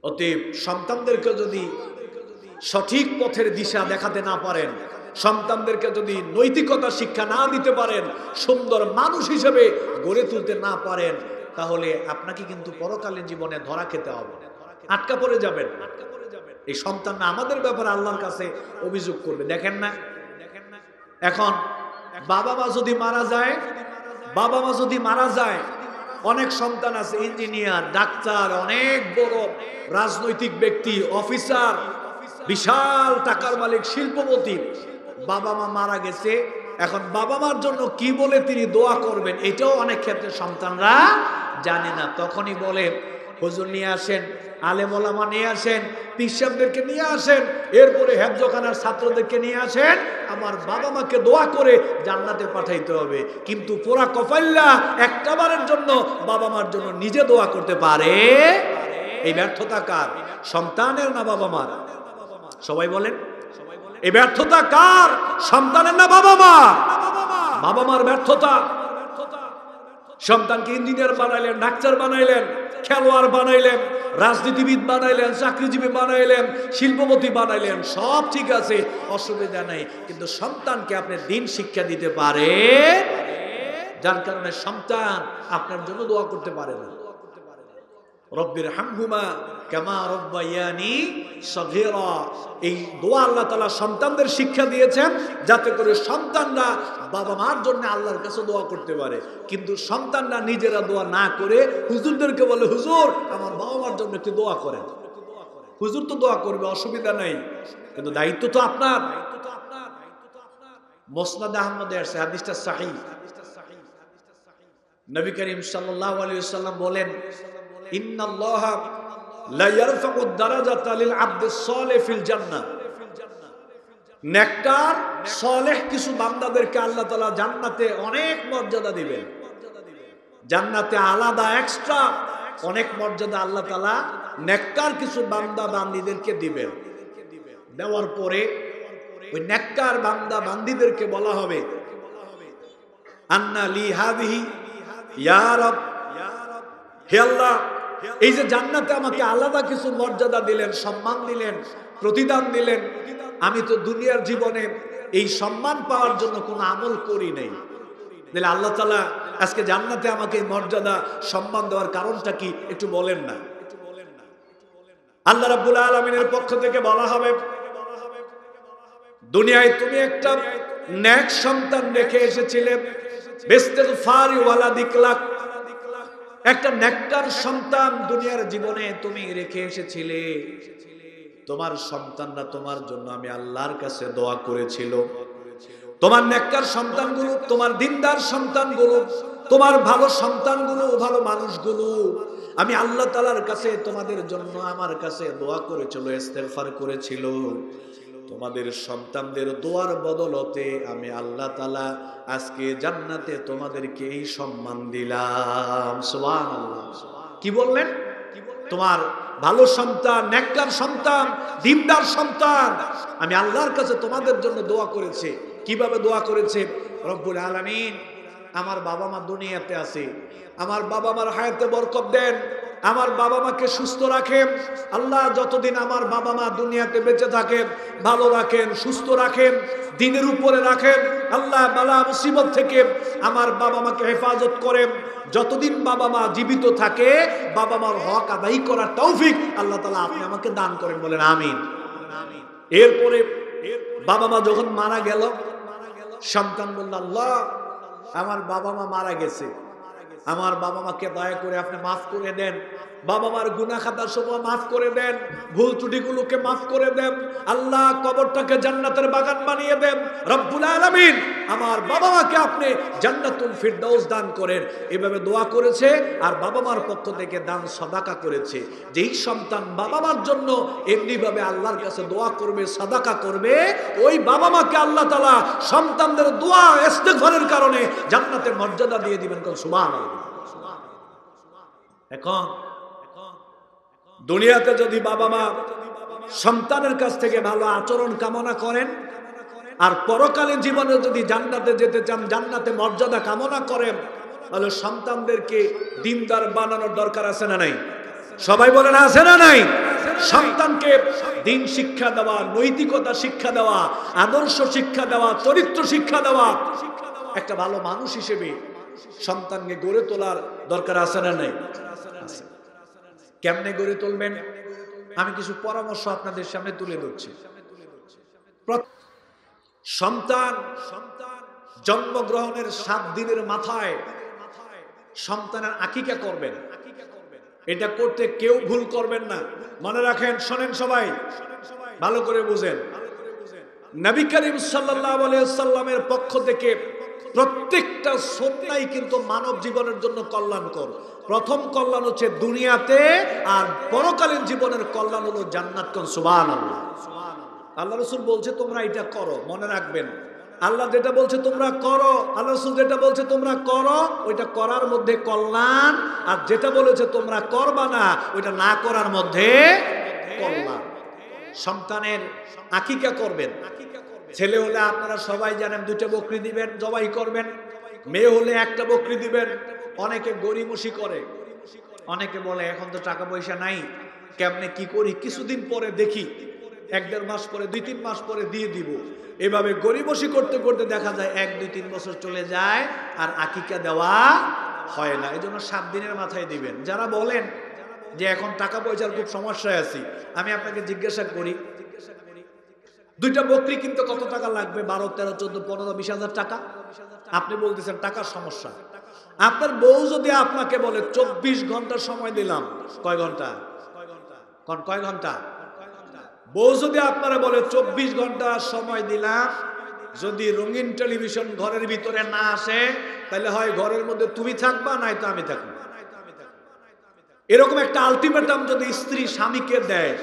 অতএব সন্তানদেরকে যদি সঠিক পথের দিশা দেখাতে না পারেন, সন্তানদেরকে যদি নৈতিকতা শিক্ষা না দিতে পারেন, সুন্দর মানুষ হিসেবে গড়ে তুলতে না পারেন, তাহলে আপনাকে কিন্তু পরকালীন জীবনে ধরা খেতে হবে, আটকা পড়ে যাবেন। এই সন্তানরা আমাদের ব্যাপারে আল্লাহর কাছে অভিযোগ করবে। দেখেন না, এখন বাবা মা যদি মারা যায়, অনেক সন্তান আছে ইঞ্জিনিয়ার, ডাক্তার, অনেক বড় রাজনৈতিক ব্যক্তি, অফিসার, বিশাল টাকার মালিক, শিল্পপতি। বাবা মা মারা গেছে, এখন বাবা মার জন্য কি বলে তিনি দোয়া করবেন এটাও অনেক ক্ষেত্রে সন্তানরা জানে না। তখনই বলে হুজুর নিয়ে আসেন, আলেম ওলামা নিয়ে আসেন, পিসাবদেরকে নিয়ে আসেন, এরপরে হেফজখানার ছাত্রদেরকে নিয়ে আসেন, আমার বাবা মাকে দোয়া করে জান্নাতে পাঠাইতে হবে। কিন্তু পুরা কফাইল্লা একটাবারের জন্য বাবা মার জন্য নিজে দোয়া করতে পারে? এই ব্যর্থতা কার? সন্তানের না বাবা মার? সবাই বলেন, এই ব্যর্থতা কার? সন্তানের না বাবা মা? বাবা মার ব্যর্থতা। সন্তানকে ইঞ্জিনিয়ার বানাইলেন, ডাক্তার বানাইলেন, খেলোয়াড় বানাইলেন, রাজনীতিবিদ বানাইলেন, চাকরিজীবী বানাইলেন, শিল্পপতি বানাইলেন, সব ঠিক আছে, অসুবিধা নাই, কিন্তু সন্তানকে আপনি দিন শিক্ষা দিতে পারে, যার কারণে সন্তান আপনার জন্য দোয়া করতে পারে না। রব্বির হামহুমা কামা রব্বায়ানি সগীরা, এই দোয়া আল্লাহ তাআলা সন্তানদের শিক্ষা দিয়েছেন যাতে করে সন্তানরা বাবা মার জন্য আল্লাহর কাছে দোয়া করতে পারে। কিন্তু সন্তানরা নিজেরা দোয়া না করে হুজুরদেরকে বলে, হুজুর আমার বাবা মার জন্য একটু দোয়া করেন। হুজুর তো দোয়া করবে, অসুবিধা নাই, কিন্তু দায়িত্ব তো আপনার। মুসনাদ আহমদে আছে, হাদিসটা সহিহ। নবী করিম সাল্লাল্লাহু আলাইহি ওয়াসাল্লাম বলেন, ইন্নাল্লাহা লা ইয়ারফাউ দারাজাতা লিল আবদিস সালিহ ফিল জান্নাহ। নেককার সালেহ কিছু বান্দাদেরকে আল্লাহ তাআলা জান্নাতে অনেক মর্যাদা দিবেন। জান্নাতে আলাদা এক্সট্রা অনেক মর্যাদা আল্লাহ তাআলা নেককার কিছু বান্দা বান্দীদেরকে দিবেন। দেওয়ার পরে ওই নেককার বান্দা বান্দীদেরকে বলা হবে, আন্না লি হাযিহি ইয়া রাব, হে আল্লাহ, এই যে জান্নাতে আমাকে আলাদা কিছু মর্যাদা দিলেন, সম্মান দিলেন, প্রতিদান দিলেন, আমি তো দুনিয়ার জীবনে এই সম্মান পাওয়ার জন্য কোনো আমল করি নাই, তাহলে আল্লাহ তাআলা আজকে জান্নাতে আমাকে এই মর্যাদা সম্মান দেওয়ার কারণটা কি একটু বলেন না? আল্লাহ রাব্বুল আলামিনের পক্ষ থেকে বলা হবে, দুনিয়ায় তুমি একটা নেক সন্তান রেখে এসেছিলে, বিস্তিগফারি ওয়ালাদিক লাক, একটা নেককার সন্তান দুনিয়ার জীবনে তুমি রেখে এসেছিলে। তোমার সন্তানরা তোমার জন্য আমি আল্লাহর কাছে দোয়া করেছিল। তোমার নেককার সন্তানগুলো, তোমার দিনদার সন্তানগুলো, তোমার ভালো সন্তানগুলো, ভালো মানুষগুলো আমি আল্লাহ তাআলার কাছে তোমাদের জন্য আমার কাছে দোয়া করেছিল, ইস্তেগফার করেছিল। তোমাদের সন্তানদের দোয়ার বদলতে আমি আল্লাহ তাআলা আজকে জান্নাতে তোমাদেরকে এই সম্মান দিলাম। সুবহানাল্লাহ। কি বললেন? তোমার ভালো সন্তান, নেককার সন্তান, দিনদার সন্তান আমি আল্লাহর কাছে তোমাদের জন্য দোয়া করেছি। কিভাবে দোয়া করেছে? রব্বুল আলামিন আমার বাবা মা দুনিয়াতে আছে, আমার বাবা মার হায়াতে বরকত দেন, আমার বাবা মাকে সুস্থ রাখেন আল্লাহ, যতদিন আমার বাবা মা দুনিয়াতে বেঁচে থাকেন ভালো রাখেন, সুস্থ রাখেন, দিনের উপরে রাখেন আল্লাহ, বালা মুসিবত থেকে আমার বাবা মাকে হেফাজত করেন। যতদিন বাবা মা জীবিত থাকে বাবা মার হক আদায় করার তৌফিক আল্লাহ তাআলা আপনি আমাকে দান করেন, বলেন আমিন। এরপরে বাবা মা যখন মারা গেল, সন্তান বলল, আল্লাহ আমার বাবা মা মারা গেছে, আমার বাবা মাকে দয়া করে আপনি মাফ করে দেন, বাবা মার গুনাহ খাতা সমূহ মাফ করে দেন, ভুল ত্রুটিগুলোকে মাফ করে দেন আল্লাহ, কবরটাকে জান্নাতের বাগান বানিয়ে দেন রব্বুল আলামিন, আমার বাবা মাকে আপনি জান্নাতুল ফিরদাউস দান করেন। এভাবে দোয়া করেছে আর বাবা মার পক্ষ থেকে দান সাদাকা করেছে। যেই সন্তান বাবা মার জন্য এমনি ভাবে আল্লাহর কাছে দোয়া করবে, সাদাকা করবে, ওই বাবা মাকে আল্লাহ তাআলা সন্তানদের দোয়া ইস্তেগফারের কারণে জান্নাতের মর্যাদা দিয়ে দিবেন। সুবহানাল্লাহ। এখন দুনিয়াতে যদি বাবা মা সন্তানের কাছ থেকে ভালো আচরণ কামনা করেন, আর পরকালীন জীবনে যদি জান্নাতে যেতে চান, জান্নাতে মর্যাদা কামনা করেন, তাহলে সন্তানদেরকে দিনদার বানানোর দরকার আছে না নাই? সবাই বলেন আছে না নাই? সন্তানকে দিন শিক্ষা দেওয়া, নৈতিকতা শিক্ষা দেওয়া, আদর্শ শিক্ষা দেওয়া, চরিত্র শিক্ষা দেওয়া, একটা ভালো মানুষ হিসেবে সন্তানকে গড়ে তোলার দরকার আছে না নাই? কেমনে গড়ে তুলবেন? আমি কিছু পরামর্শ আপনাদের সামনে তুলে ধরছি। সন্তান জন্মগ্রহণের 7 দিনের মাথায় সন্তানের আকিকা করবেন। এটা করতে কেউ ভুল করবেন না, মনে রাখেন। শোনেন সবাই, ভালো করে বুঝেন। নবী করিম সাল্লাল্লাহু আলাইহি ওয়াসাল্লামের পক্ষ থেকে প্রত্যেকটা সুন্নাহই কিন্তু মানব জীবনের জন্য কল্যাণকর। প্রথম কল্যাণ হচ্ছে দুনিয়াতে, আর পরকালীন জীবনের কল্যাণ হলো জান্নাত। কোন সুবহানাল্লাহ। আল্লাহ রাসূল বলছে তোমরা এটা করো, মনে রাখবেন। আল্লাহ যেটা বলছে তোমরা করো, আল্লাহ রাসূল যেটা বলছে তোমরা করো, ওইটা করার মধ্যে কল্যাণ, আর যেটা বলেছে তোমরা করবা না, ওইটা না করার মধ্যে কল্যাণ। সন্তানের আকিকা করবেন। ছেলে হলে আপনারা সবাই জানেন 2টা বকরি দিবেন, জবাই করবেন। মেয়ে হলে 1টা বকরি দিবেন। অনেকে গরিমসি করে, অনেকে বলে এখন তো টাকা পয়সা নাই, কেমনে কি করি, কিছুদিন পরে দেখি, 1-1.5 মাস পরে, 2-3 মাস পরে দিয়ে দিব। এভাবে গরিমসি করতে করতে দেখা যায় 1-2-3 বছর চলে যায়, আর আকিকা দেওয়া হয় না। এই জন্য 7 দিনের মাথায় দিবেন। যারা বলেন যে এখন টাকা পয়সার খুব সমস্যায় আছি, আমি আপনাকে জিজ্ঞাসা করি, 2টা বকরি কিনতে কত টাকা লাগবে? 12, 13, 14, 15, 20 হাজার টাকা। আপনি বলতেছেন টাকার সমস্যা। আপনার বউ যদি আপনাকে বলে 24 ঘন্টা সময় দিলাম, কয় ঘন্টা? কয় ঘন্টা? বউ যদি আপনারা বলে 24 ঘন্টা সময় দিলাম, যদি রঙিন টেলিভিশন ঘরের ভিতরে না আসে, তাহলে হয় ঘরের মধ্যে তুমি থাকবা, নয়তো আমি থাকবো। এরকম একটা আলটিমেটাম যদি স্ত্রী স্বামীকে দেয়,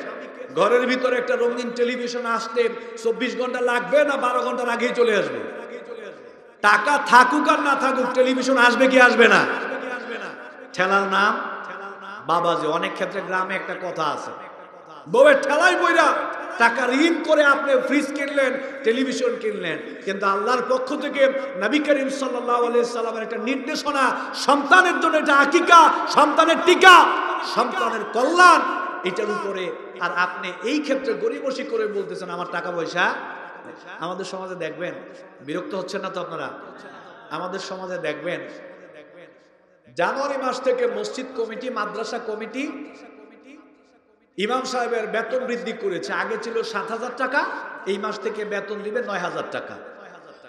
ঘরের ভিতরে একটা রঙিন টেলিভিশন আসতে 24 ঘন্টা লাগবে না 12 ঘন্টার আগেই চলে আসবে? টাকা থাকুক আর না থাকুক, টেলিভিশন আসবে কি আসবে না? ঠেলার নাম বাবাজি। অনেক ক্ষেত্রে গ্রামে একটা কথা আছে, বউয়ের ঠেলাই বইরা টাকা ঋণ করে আপনি ফ্রিজ কিনলেন, টেলিভিশন কিনলেন, কিন্তু আল্লাহর পক্ষ থেকে নবী করিম সাল্লাল্লাহু আলাইহি সাল্লামের একটা নির্দেশনা, সন্তানের জন্য এটা আকিকা, সন্তানের টিকা, সন্তানের কল্যাণ, এটার উপরে। আর আপনি এই ক্ষেত্রে গরিমসি করে বলতেছেন আমার টাকা পয়সা। আমাদের সমাজে দেখবেন, বিরক্ত হচ্ছেন না তো আপনারা? আমাদের সমাজে দেখবেন জানুয়ারি মাস থেকে মসজিদ কমিটি, মাদ্রাসা কমিটি ইমাম সাহেবের বেতন বৃদ্ধি করেছে। আগে ছিল 7,000 টাকা, এই মাস থেকে বেতন দিবে 9,000 টাকা।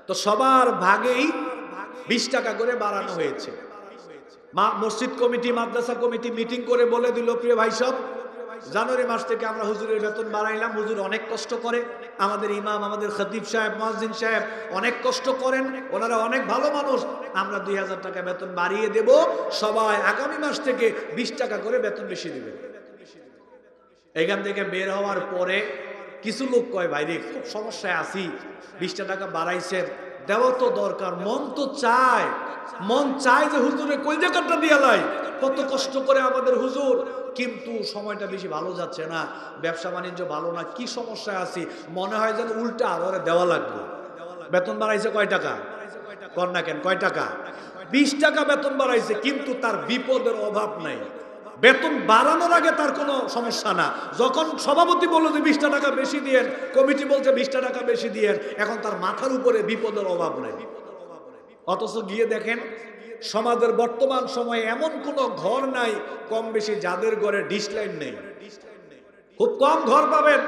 তো সবার ভাগেই 20 টাকা করে বাড়ানো হয়েছে। মসজিদ কমিটি, মাদ্রাসা কমিটি মিটিং করে বলে দিল, প্রিয় ভাই সব, জানুয়ারি মাস থেকে আমরা হুজুরের বেতন বাড়াইলাম। হুজুর অনেক কষ্ট করে, আমাদের ইমাম, আমাদের খতিব সাহেব, মুয়াজ্জিন সাহেব অনেক কষ্ট করেন, ওনারা অনেক ভালো মানুষ, আমরা 2,000 টাকা বেতন বাড়িয়ে দেব, সবাই আগামী মাস থেকে 20 টাকা করে বেতন বেশি দিবে। এখান থেকে বের হওয়ার পরে কিছু লোক কয়, ভাইরে খুব সমস্যায় আছি, 20 টাকা বাড়াইছেন, দেওয়া তো দরকার, মন তো চায়, মন চায় যে হুজুরে কলজা কাটটা দিয়া লাই, কত কষ্ট করে আমাদের হুজুর, কিন্তু সময়টা বেশি ভালো যাচ্ছে না, ব্যবসা বাণিজ্য ভালো না, কি সমস্যায় আছি, মনে হয় যেন উল্টা আরো দেওয়া লাগবে। বেতন বাড়াইছে কয় টাকা? কর না কেন, কয় টাকা? 20 টাকা বেতন বাড়াইছে, কিন্তু তার বিপদের অভাব নাই। বেতন বাড়ানোর আগে তার কোনো সমস্যা না, যখন সভাপতি বলল যে 20 টাকা বেশি দিয়েন, কমিটি বলছে 20 টাকা বেশি দিয়েন, এখন তার মাথার উপরে বিপদের অভাব নাই। অথচ গিয়ে দেখেন সমাজের বর্তমান সময়ে এমন কোনো ঘর নাই কম বেশি যাদের ঘরে ডিশ লাইন নেই। খুব কম ঘর পাবেন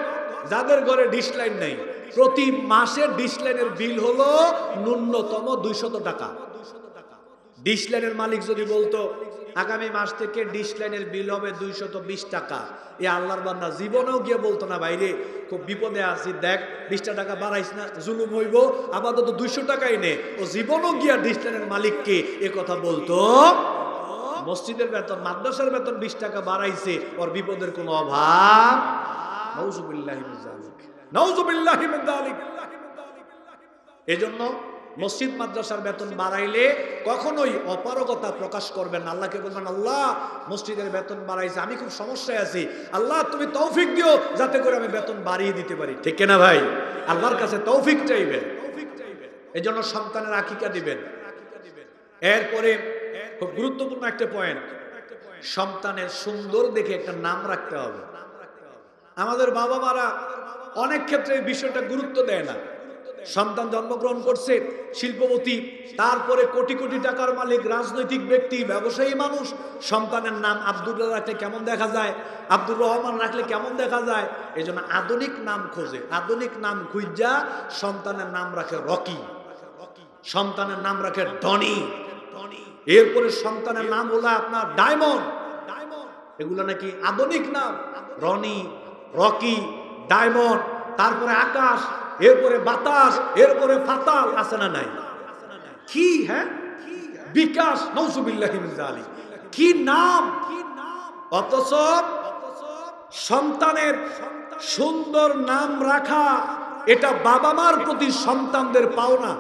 যাদের ঘরে ডিশ লাইন নেই। প্রতি মাসে ডিশ লাইনের বিল হলো ন্যূনতম 200 টাকা। ডিশ লাইনের মালিক যদি বলতো আগামী মাস থেকে ডিশ লাইনের বিল হবে 220 টাকা, এ আল্লাহর বান্দা জীবনেও গিয়ে বলতো না, ভাইরে খুব বিপদে আছি, দেখ 20 টাকা বাড়াইস না, জুলুম হইব, আপাতত 200 টাকাই নে। ও জীবনও গিয়া ডিশ লাইনের মালিককে এ কথা বলতো। মসজিদের বেতন, মাদ্রাসার বেতন 20 টাকা বাড়াইছে, ওর বিপদের কোনো অভাব। নাউজুবিল্লাহি মিন যালিক, নাউজুবিল্লাহি মিন যালিক। এজন্য মসজিদ মাদ্রাসার বেতন বাড়াইলে কখনোই অপারগতা প্রকাশ করবেন না। আল্লাহকে বলবেন, আল্লাহ মসজিদের বেতন বাড়াইছে, আমি খুব সমস্যায় আছি, আল্লাহ তুমি তৌফিক দিও যাতে করে আমি বেতন বাড়িয়ে দিতে পারি। ঠিক কিনা ভাই? আল্লাহর কাছে তৌফিক চাইবেন। এই জন্য সন্তানের আকিকা দিবেন। এরপরে খুব গুরুত্বপূর্ণ একটা পয়েন্ট, সন্তানের সুন্দর দেখে একটা নাম রাখতে হবে। আমাদের বাবা মারা অনেক ক্ষেত্রে এই বিষয়টা গুরুত্ব দেয় না। সন্তান জন্মগ্রহণ করছে, শিল্পপতি, তারপরে কোটি কোটি টাকার মালিক, রাজনৈতিক ব্যক্তি, ব্যবসায়ী মানুষ, সন্তানের নাম আব্দুল্লাহ রাখলে কেমন দেখা যায়, আব্দুর রহমান রাখলে কেমন দেখা যায়। এই জন্য আধুনিক নাম খোঁজে, আধুনিক নাম খুঁজা সন্তানের নাম রাখে রকি, সন্তানের নাম রাখে ডনি, এরপরে সন্তানের নাম হলো আপনার ডায়মন্ড। এগুলো নাকি আধুনিক নাম, রনি, রকি, ডায়মন্ড, তারপরে আকাশ, এরপরে বাতাস, এরপরে ফাতাল, আছে না নাই? কি হ্যাঁ বিকাশ, নাউজুবিল্লাহি মিন যালিক, কি নাম! অথচ সন্তানের সুন্দর নাম রাখা এটা বাবা মার প্রতি সন্তানদের পাওনা।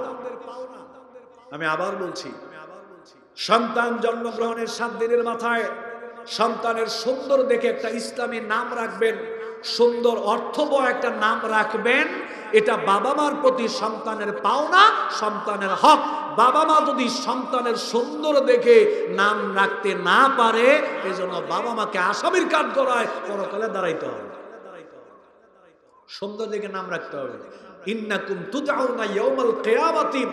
আমি আবার বলছি, সন্তান জন্মগ্রহণের 7 দিনের মাথায় সন্তানের সুন্দর দেখে একটা ইসলামী নাম রাখবেন, সুন্দর অর্থবহ একটা নাম রাখবেন। এটা বাবা মার প্রতি সন্তানের পাওনা, সন্তানের হক। বাবা মা যদি সন্তানের সুন্দর দেখে নাম রাখতে না পারে, এজন্য বাবা মাকে আসামির কাঠ গড়ায় পরকালে দাঁড়াইতে হবে। সুন্দর দেখে নাম রাখতে হবে। ইন্নাকুম তুদআউনা ইয়াউমাল কিয়ামাতি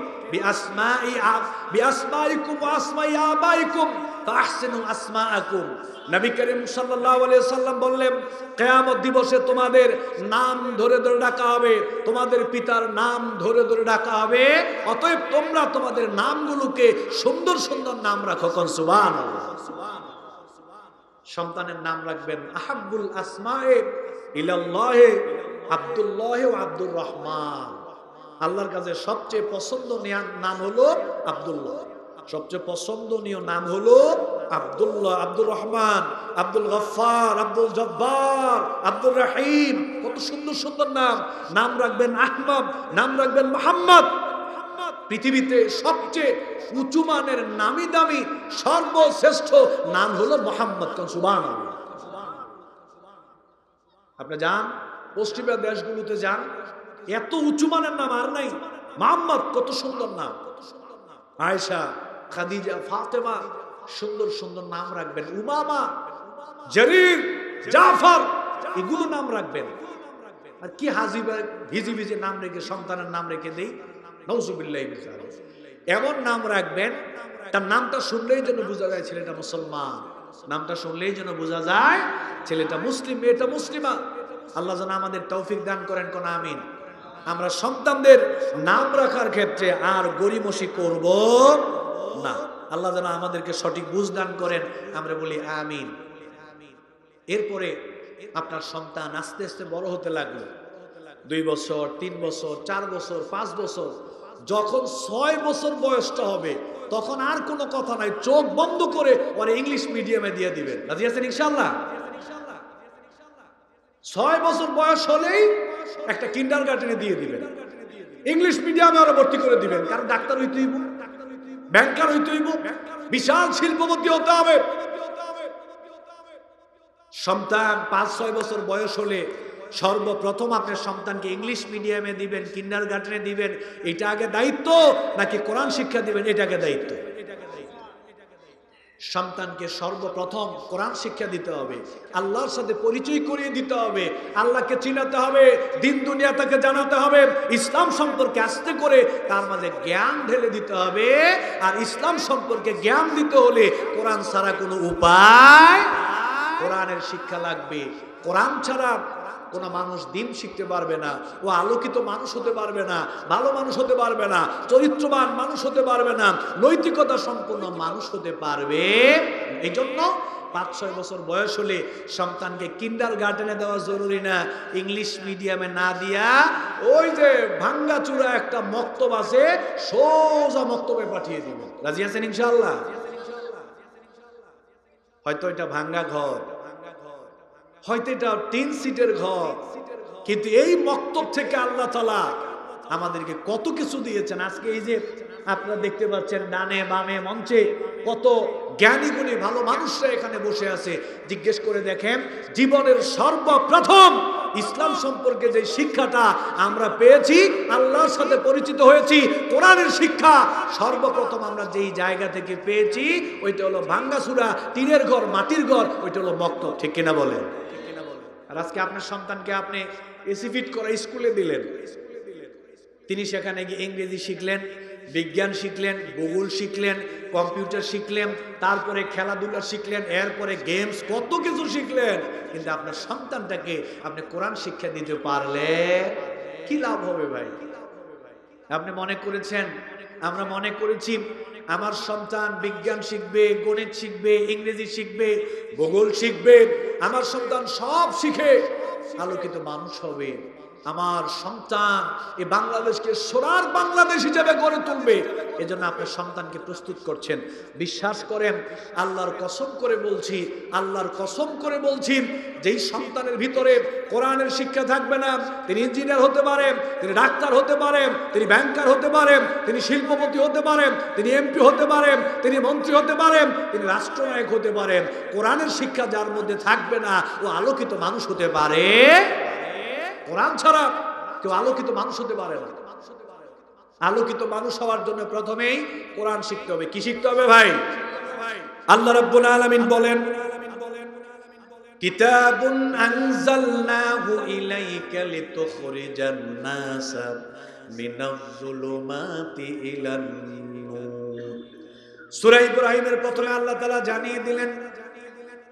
বিআসমাইকুম ওয়া আসমাই আবাইকুম ফাহসিনু আসমাআকুম। নবী করিম সাল্লাল্লাহু আলাইহি সাল্লাম বললেন, কিয়ামত দিবসে তোমাদের নাম ধরে ধরে ডাকা হবে, তোমাদের পিতার নাম ধরে ধরে ডাকা হবে। অতএব তোমরা তোমাদের নামগুলোকে সুন্দর সুন্দর নাম রাখো। কোন সুবহানাল্লাহ। সন্তানের নাম রাখবেন আহাব্বুল আসমায়ে ইলাল্লাহি আব্দুল্লাহ ও আব্দুর রহমান। আল্লাহর কাছে সবচেয়ে পছন্দনীয় নাম হলো আব্দুল্লাহ, সবচেয়ে পছন্দনীয় নাম হলো আব্দুল্লাহ, আব্দুর রহমান, আব্দুল গফফার, আব্দুল জব্বার, আব্দুর রহিম, কত সুন্দর সুন্দর নাম। নাম রাখবেন আহমদ, নাম রাখবেন মোহাম্মদ। পৃথিবীতে সবচেয়ে উঁচু মানের নামি দামি সর্বশ্রেষ্ঠ নাম হলো মোহাম্মদ। সুবহানাল্লাহ। আপনি যান পশ্চিমা দেশগুলোতে যান, এত উঁচু মানের নাম আর নাই। মোহাম্মদ কত সুন্দর নাম, আয়েশা, খাদিজা, ফাতেমা, সুন্দর সুন্দর নাম রাখবেন। উমামা, জরির, জাফর, এগুলো নাম রাখবেন। আর কি ভিজি ভিজি নাম রেখে সন্তানের নাম রেখে দেই, নাউজুবিল্লাহি মিন যালিক। এমন নাম রাখবেন, তার নামটা শুনলেই যেন বোঝা যায় ছেলেটা মুসলমান, নামটা শুনলেই যেন বোঝা যায় ছেলেটা মুসলিম, মেয়েটা মুসলিমা। আল্লাহ যেন আমাদের তৌফিক দান করেন, কোন আমিন। আমরা সন্তানদের নাম রাখার ক্ষেত্রে আর গরিমসি করব না। আল্লাহ যেন আমাদেরকে সঠিক বুঝ দান করেন, আমরা বলি আমিন। এরপরে আপনার সন্তান আস্তে আস্তে বড় হতে লাগলো, 2 বছর, 3 বছর, 4 বছর, 5 বছর। যখন 6 বছর বয়সটা হবে, তখন আর কোনো কথা নাই, চোখ বন্ধ করে ওরা ইংলিশ মিডিয়ামে দিয়ে দিবেন। রাজি আছেন ইনশাআল্লাহ? 6 বছর বয়স হলেই একটা কিন্ডারগার্টেনে দিয়ে দিবেন, ইংলিশ মিডিয়ামে ওরা ভর্তি করে দিবেন। কারণ ডাক্তার হইতে হইব, ব্যাংকার হইতে হইব, বিশাল শিল্পপতি হতে হবে। সন্তান 5-6 বছর বয়স হলে সর্বপ্রথম আপনার সন্তানকে ইংলিশ মিডিয়ামে দিবেন, কিন্ডারগার্টেনে দিবেন, এটা আগে দায়িত্ব নাকি কোরআন শিক্ষা দিবেন, এটা আগে দায়িত্ব? সন্তানকে সর্বপ্রথম কোরআন শিক্ষা দিতে হবে, আল্লাহর সাথে পরিচয় করিয়ে দিতে হবে, আল্লাহকে চিনাতে হবে, দিন দুনিয়া তাকে জানাতে হবে, ইসলাম সম্পর্কে আস্তে করে তার মাঝে জ্ঞান ঢেলে দিতে হবে। আর ইসলাম সম্পর্কে জ্ঞান দিতে হলে কোরআন ছাড়া কোনো উপায়, কোরআনের শিক্ষা লাগবে। কোরআন ছাড়া কোন মানুষ দিন শিখতে পারবে না, ও আলোকিত মানুষ হতে পারবে না, ভালো মানুষ হতে পারবে না, চরিত্রবান মানুষ হতে পারবে না, নৈতিকতা সম্পন্ন মানুষ হতে পারবে। এই জন্য 5-6 বছর বয়স হলে সন্তানকে কিন্ডারগার্টেনে দেওয়া জরুরি না, ইংলিশ মিডিয়ামে না দিয়া ওই যে ভাঙ্গাচুরা একটা মক্তব আছে, সোজা মক্তবে পাঠিয়ে দিবেন। রাজি আছেন ইনশাআল্লাহ? হয়তো এটা ভাঙ্গা ঘর, হয়তো এটা 3 সিটের ঘর, কিন্তু এই মক্তব থেকে আল্লাহ তাআলা আমাদেরকে কত কিছু দিয়েছেন। আজকে এই যে আপনারা দেখতে পাচ্ছেন ডানে বামে মঞ্চে কত জ্ঞানী গুণী ভালো মানুষরা এখানে বসে আছে। জিজ্ঞেস করে দেখেন, জীবনের সর্বপ্রথম ইসলাম সম্পর্কে যে শিক্ষাটা আমরা পেয়েছি, আল্লাহর সাথে পরিচিত হয়েছি, কোরআনের শিক্ষা সর্বপ্রথম আমরা যেই জায়গা থেকে পেয়েছি ওইটা হলো ভাঙ্গাসুরা টিনের ঘর, মাটির ঘর, ওইটা হলো মক্তব। ঠিক কিনা বলেন? আর আজকে আপনার সন্তানকে আপনি এসি ফিট করা স্কুলে দিলেন, তিনি সেখানে গিয়ে ইংরেজি শিখলেন, বিজ্ঞান শিখলেন, ভূগোল শিখলেন, কম্পিউটার শিখলেন, তারপরে খেলাধুলা শিখলেন, এরপরে গেমস, কত কিছু শিখলেন। কিন্তু আপনার সন্তানটাকে আপনি কোরআন শিক্ষা দিতে পারলে কি লাভ হবে ভাই? আপনি মনে করেছেন, আমরা মনে করেছি আমার সন্তান বিজ্ঞান শিখবে, গণিত শিখবে, ইংরেজি শিখবে, ভূগোল শিখবে, আমার সন্তান সব শিখে আলোকিত মানুষ হবে, আমার সন্তান এই বাংলাদেশকে সোনার বাংলাদেশ হিসেবে গড়ে তুলবে। এজন্য আপনার সন্তানকে প্রস্তুত করছেন। বিশ্বাস করেন, আল্লাহর কসম করে বলছি, আল্লাহর কসম করে বলছি, যেই সন্তানের ভিতরে কোরআনের শিক্ষা থাকবে না, তিনি ইঞ্জিনিয়ার হতে পারেন, তিনি ডাক্তার হতে পারেন, তিনি ব্যাংকার হতে পারেন, তিনি শিল্পপতি হতে পারেন, তিনি এমপি হতে পারেন, তিনি মন্ত্রী হতে পারেন, তিনি রাষ্ট্রনায়ক হতে পারেন। কোরআনের শিক্ষা যার মধ্যে থাকবে না, ও আলোকিত মানুষ হতে পারে? কোরআন ছাড়া কেউ আলোকিত মানুষ হতে পারে না। আলোকিত মানুষ হওয়ার জন্য প্রথমেই কোরআন শিখতে হবে। কি শিখতে হবে ভাই? আল্লাহ রাব্বুল আলামিন বলেন, কিতাবুন আনজালনাহু ইলাইকা লিতুখরিজান নাসা মিনাজ-যুলুমাতি ইলান নূর। সূরা ইব্রাহিমের প্রথমে আল্লাহ তাআলা জানিয়ে দিলেন,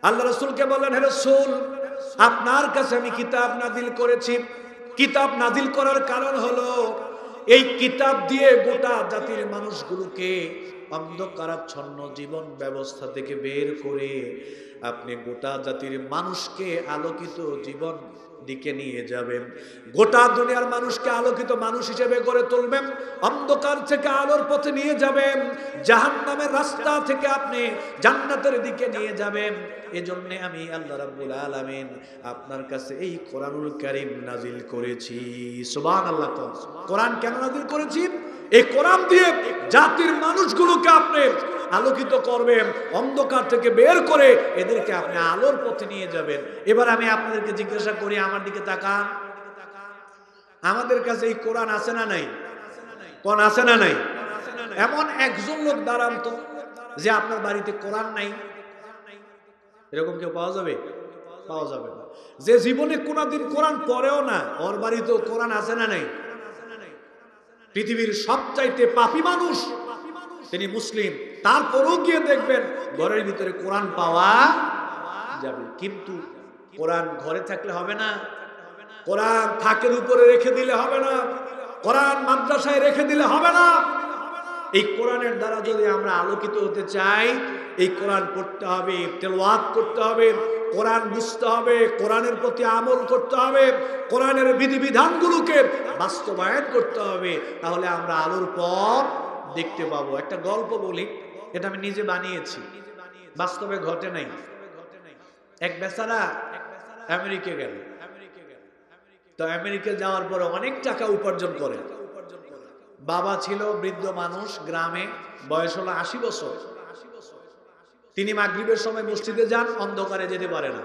আল্লাহ রাসূলকে বললেন, হে রাসূল, আপনার কাছে আমি কিতাব নাজিল করেছি। কিতাব নাজিল করার কারণ হলো এই কিতাব দিয়ে গোটা জাতির মানুষগুলোকে অন্ধকারাচ্ছন্ন জীবন ব্যবস্থা থেকে বের করে আপনি গোটা জাতির মানুষকে আলোকিত জীবন দিকে নিয়ে যাবেন। গোটা দুনিয়ার মানুষকে আলোকিত মানুষ হিসেবে গড়ে তুলবেন, অন্ধকার থেকে আলোর পথে নিয়ে যাবেন, জাহান্নামের রাস্তা থেকে আপনি জান্নাতের দিকে নিয়ে যাবেন। এজন্য আমি আল্লাহ রাব্বুল আলামিন আপনার কাছে এই কোরআনুল কারীম নাজিল করেছি। সুবহানাল্লাহ। কোরআন কেন নাজিল করেছি? এই কোরআন দিয়ে জাতির মানুষগুলোকে আপনি আলোকিত করবেন, অন্ধকার থেকে বের করে এদেরকে আপনি আলোর পথে নিয়ে যাবেন। এবার আমি আপনাদেরকে জিজ্ঞাসা করি, আমার দিকে তাকান, আমাদের কাছে এই কোরআন আছে না নাই? কোন আছে না নাই? এমন একজন লোক দাঁড়ান তো যে আপনার বাড়িতে কোরআন নাই, এরকম কেউ পাওয়া যাবে? পাওয়া যাবে না। যে জীবনে কোনদিন কোরআন পড়েও না, ওর বাড়িতেও কোরআন আছে না নাই? পৃথিবীর সবচাইতে পাপী মানুষ তিনি মুসলিম, তারপরেও গিয়ে দেখবেন ঘরের ভিতরে কোরআন পাওয়া যাবে। কিন্তু কোরআন ঘরে থাকলে হবে না, কোরআন থাকের উপরে রেখে দিলে হবে না, কোরআন মাদ্রাসায় রেখে দিলে হবে না। এই কোরআনের দ্বারা যদি আমরা আলোকিত হতে চাই, এই কোরআন পড়তে হবে, তেলাওয়াত করতে হবে, কোরআন বুঝতে হবে, কোরআনের প্রতি আমল করতে হবে, কোরআনের বিধিবিধানগুলোকে বাস্তবায়ন করতে হবে, তাহলে আমরা আলোর পথ দেখতে পাবো। একটা গল্প বলি, এটা আমি নিজে বানিয়েছি, বাস্তবে ঘটে নাই। এক বেচারা আমেরিকা গেল, তো আমেরিকা যাওয়ার পরে অনেক টাকা উপার্জন করে। বাবা ছিল বৃদ্ধ মানুষ, গ্রামে, বয়স হলো 80 বছর। তিনি মাগরিবের সময় মসজিদে যান, অন্ধকারে যেতে পারে না।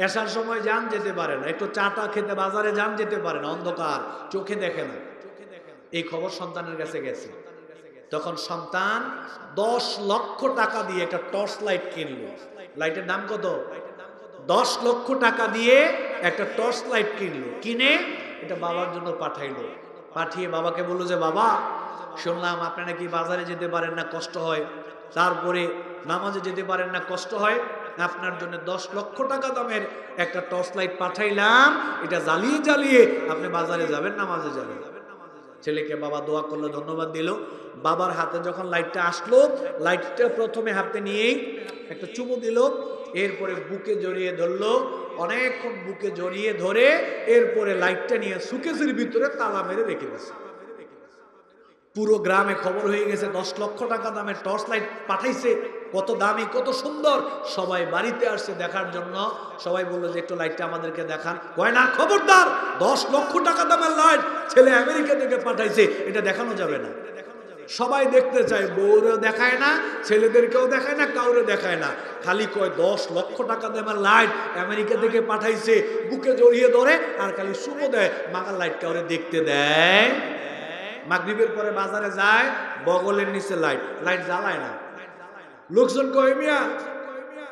এশার সময় যান, যেতে পারে না। একটু চাটা খেতে বাজারে যান, যেতে পারে না, অন্ধকার, চোখে দেখে না। এই খবর সন্তানের কাছে গেছে। তখন সন্তান 10 লক্ষ টাকা দিয়ে একটা টর্চ লাইট কিনলো। লাইটের দাম কত? 10 লক্ষ টাকা দিয়ে একটা টর্চ লাইট কিনলো। কিনে এটা বাবার জন্য পাঠাইলো। পাঠিয়ে বাবাকে বললো যে, বাবা, শুনলাম আপনি নাকি বাজারে যেতে পারেন না, কষ্ট হয়, তারপরে নামাজে যেতে পারেন না, কষ্ট হয়, আপনার জন্য 10 লক্ষ টাকা দামের একটা টর্চ লাইট পাঠাইলাম, এটা জ্বালিয়ে জ্বালিয়ে আপনি বাজারে যাবেন, নামাজে যাবেন। ছেলেকে বাবা দোয়া করলো, ধন্যবাদ দিল। বাবার হাতে যখন লাইটটা আসলো, লাইটটা প্রথমে হাতে নিয়েই একটা চুমু দিল, এরপরে বুকে জড়িয়ে ধরলো, অনেকক্ষণ বুকে জড়িয়ে ধরে এরপরে লাইটটা নিয়ে সুকেসের ভিতরে তালা মেরে রেখে দিয়েছে। পুরো গ্রামে খবর হয়ে গেছে, 10 লক্ষ টাকা দামের টর্চ লাইট পাঠাইছে, কত দামি কত সুন্দর। সবাই বাড়িতে আসছে দেখার জন্য। সবাই বললো যে একটু লাইটটা আমাদেরকে দেখান। কয় না, খবরদার, 10 লক্ষ টাকা দামের লাইট ছেলে আমেরিকা থেকে পাঠাইছে, এটা দেখানো যাবে না। সবাই দেখতে চায়, বউরেও দেখায় না, ছেলেদেরকেও দেখায় না, কাউরে দেখায় না, খালি কয় 10 লক্ষ টাকা দামের লাইট আমেরিকা থেকে পাঠাইছে, বুকে জড়িয়ে ধরে আর খালি শুভ দেয়, মাগার লাইট কাউরে দেখতে দেয়। মাগরিবের পরে বাজারে যায়, বগলের নিচে লাইট, লাইট জ্বালায় না। লোকজন কয়, মিয়া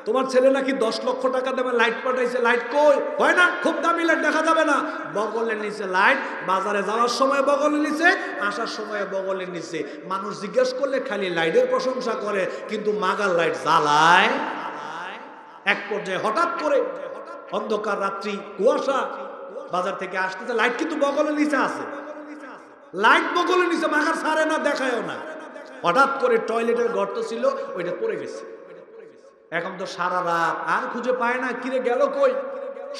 তোমার ছেলে নাকি 10 লক্ষ টাকা দামের লাইট পাঠাইছে, লাইট কই? হয় না, খুব দামি লাইট, দেখা যাবে না। বগলের নিচে লাইট, বাজারে যাওয়ার সময় বগলের নিচে, আসার সময় বগলের নিচে। মানুষ জিজ্ঞেস করলে খালি লাইটের প্রশংসা করে, কিন্তু মাগার লাইট জ্বালায়। এক পর্যায়ে হঠাৎ করে অন্ধকার রাত্রি, কুয়াশা, বাজার থেকে আসতেছে, লাইট কিন্তু বগলের নিচে আছে, লাইট বগলের নিচে, মাগার ছাড়ে না, দেখায়ও না। হঠাৎ করে টয়লেটের গর্ত ছিল, ওইটা পড়ে গেছে। এখন তো সারা রাত আর খুঁজে পায় না, কিরে গেল কই।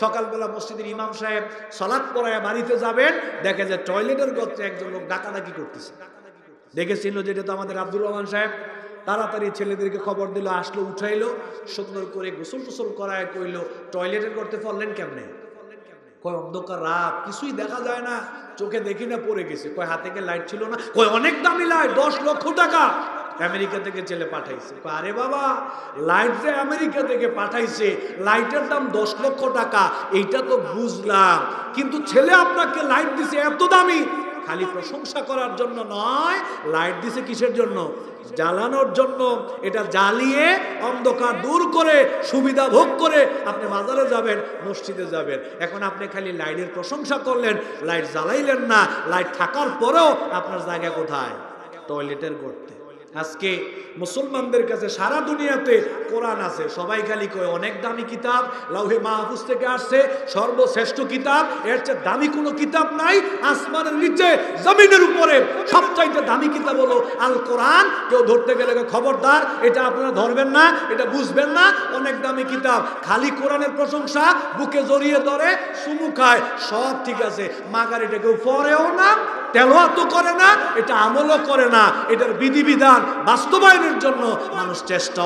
সকালবেলা মসজিদের ইমাম সাহেব সালাত পড়ায় বাড়িতে যাবেন, দেখে যে টয়লেটের গর্তে একজন লোক ডাকাডাকি করতেছে। দেখেছিল যেটা তো আমাদের আব্দুর রহমান সাহেব। তাড়াতাড়ি ছেলেদেরকে খবর দিল, আসলো, উঠাইলো, সুন্দর করে গোসল টোসল করায় কইলো, টয়লেটের গর্তে পড়লেন কেমনে? কয় অন্ধকার রাত, কিছুই দেখা যায় না, চোখে দেখি না, পড়ে গেছে। কয় হাতে কে লাইট ছিল না? কয় অনেক দামি লাইট, 10 লক্ষ টাকা আমেরিকা থেকে ছেলে পাঠাইছে। আরে বাবা, লাইট যে আমেরিকা থেকে পাঠাইছে, লাইটের দাম 10 লক্ষ টাকা, এইটা তো বুঝলাম, কিন্তু ছেলে আপনাকে লাইট দিছে এত দামি, খালি প্রশংসা করার জন্য নয়, লাইট দিছে কিসের জন্য? জ্বালানোর জন্য। এটা জ্বালিয়ে অন্ধকার দূর করে সুবিধা ভোগ করে আপনি বাজারে যাবেন, মসজিদে যাবেন। এখন আপনি খালি লাইটের প্রশংসা করলেন, লাইট জ্বালাইলেন না। লাইট থাকার পরেও আপনার জায়গা কোথায়? টয়লেটের গর্তে। আজকে মুসলমানদের কাছে সারা দুনিয়াতে কোরআন আছে, সবাই খালি কয় অনেক দামি কিতাব, লাউহে মাহফুজ থেকে আসছে, সর্বশ্রেষ্ঠ কিতাব, এর চেয়ে দামি কোনো কিতাব নাই। আসমানের নিচে জমিনের উপরে সবচাইতে দামি কিতাব হলো আল কোরআন। কেউ ধরতে গেলে খবরদার, এটা আপনারা ধরবেন না, এটা বুঝবেন না, অনেক দামি কিতাব। খালি কোরআনের প্রশংসা, বুকে জড়িয়ে ধরে, চুমু খায়, সব ঠিক আছে। মাগার এটা কেউ পড়েও না, তেলাওয়াত করে না, এটা আমলও করে না। এটার বিধিবিধান বাস্তবায়নের জন্য মানুষ চেষ্টা।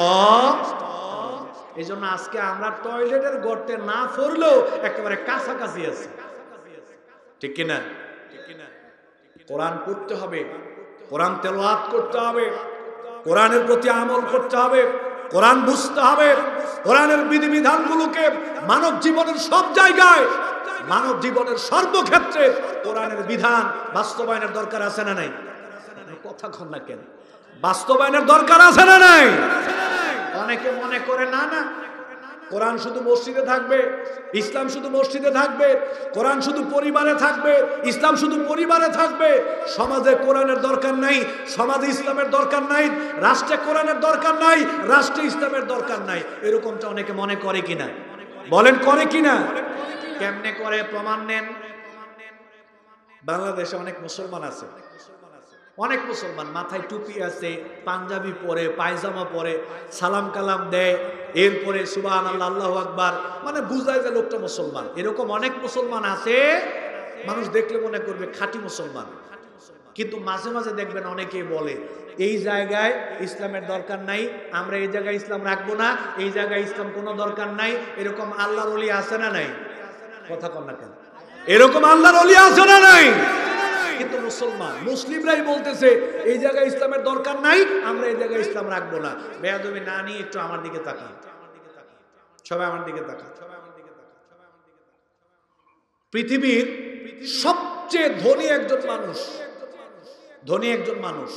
এই জন্য আজকে আমরা টয়লেটের গর্তে না পড়লেও একেবারে কাছাকাছি আছে, ঠিক কিনা? কোরআন পড়তে হবে, কোরআন তেলাওয়াত করতে হবে, কোরআনের প্রতি আমল করতে হবে, কোরআন বুঝতে হবে, কোরআনের বিধিবিধানগুলোকে মানব জীবনের সব জায়গায়, মানব জীবনের সর্বক্ষেত্রে কোরআনের বিধান বাস্তবায়নের দরকার আছে না নাই? কথা কন না কেন? বাস্তবায়নের দরকার আছে না নাই? অনেকে মনে করে না না, কোরআন শুধু মসজিদে থাকবে, ইসলাম শুধু মসজিদে থাকবে, কোরআন শুধু পরিবারে থাকবে, ইসলাম শুধু পরিবারে থাকবে, সমাজে কোরআনের দরকার নাই, সমাজে ইসলামের দরকার নাই, রাষ্ট্রে কোরআনের দরকার নাই, রাষ্ট্রে ইসলামের দরকার নাই। এরকমটা অনেকে মনে করে কিনা? বলেন করে কিনা? কেমনে করে প্রমাণ নেন? বাংলাদেশে অনেক মুসলমান আছে, অনেক মুসলমান মাথায় টুপি আছে, পাঞ্জাবি পরে, পায়জামা পরে, সালাম কালাম দেয়, এরপরে সুবহানাল্লাহ, আল্লাহু আকবার, মানে বুঝায় যে লোকটা মুসলমান। এরকম অনেক মুসলমান আছে, মানুষ দেখলে মনে করবে খাঁটি মুসলমান। কিন্তু মাঝে মাঝে দেখবেন অনেকেই বলে এই জায়গায় ইসলামের দরকার নাই, আমরা এই জায়গায় ইসলাম রাখবো না, এই জায়গায় ইসলাম কোনো দরকার নাই। এরকম আল্লাহর ওলি আছে না নাই? কথা কন না কেন? এরকম আল্লাহর ওলি আছে না নাই? কিন্তু মুসলমান, মুসলিমরাই বলতেছে এই জায়গায় ইসলামের দরকার নাই, আমরা এই জায়গায় ইসলাম রাখবো না। বেয়াদবি না নিয়ে একটু আমার দিকে তাকান, সবাই আমার দিকে তাকান। পৃথিবীর সবচেয়ে ধনী একজন মানুষ, ধনী একজন মানুষ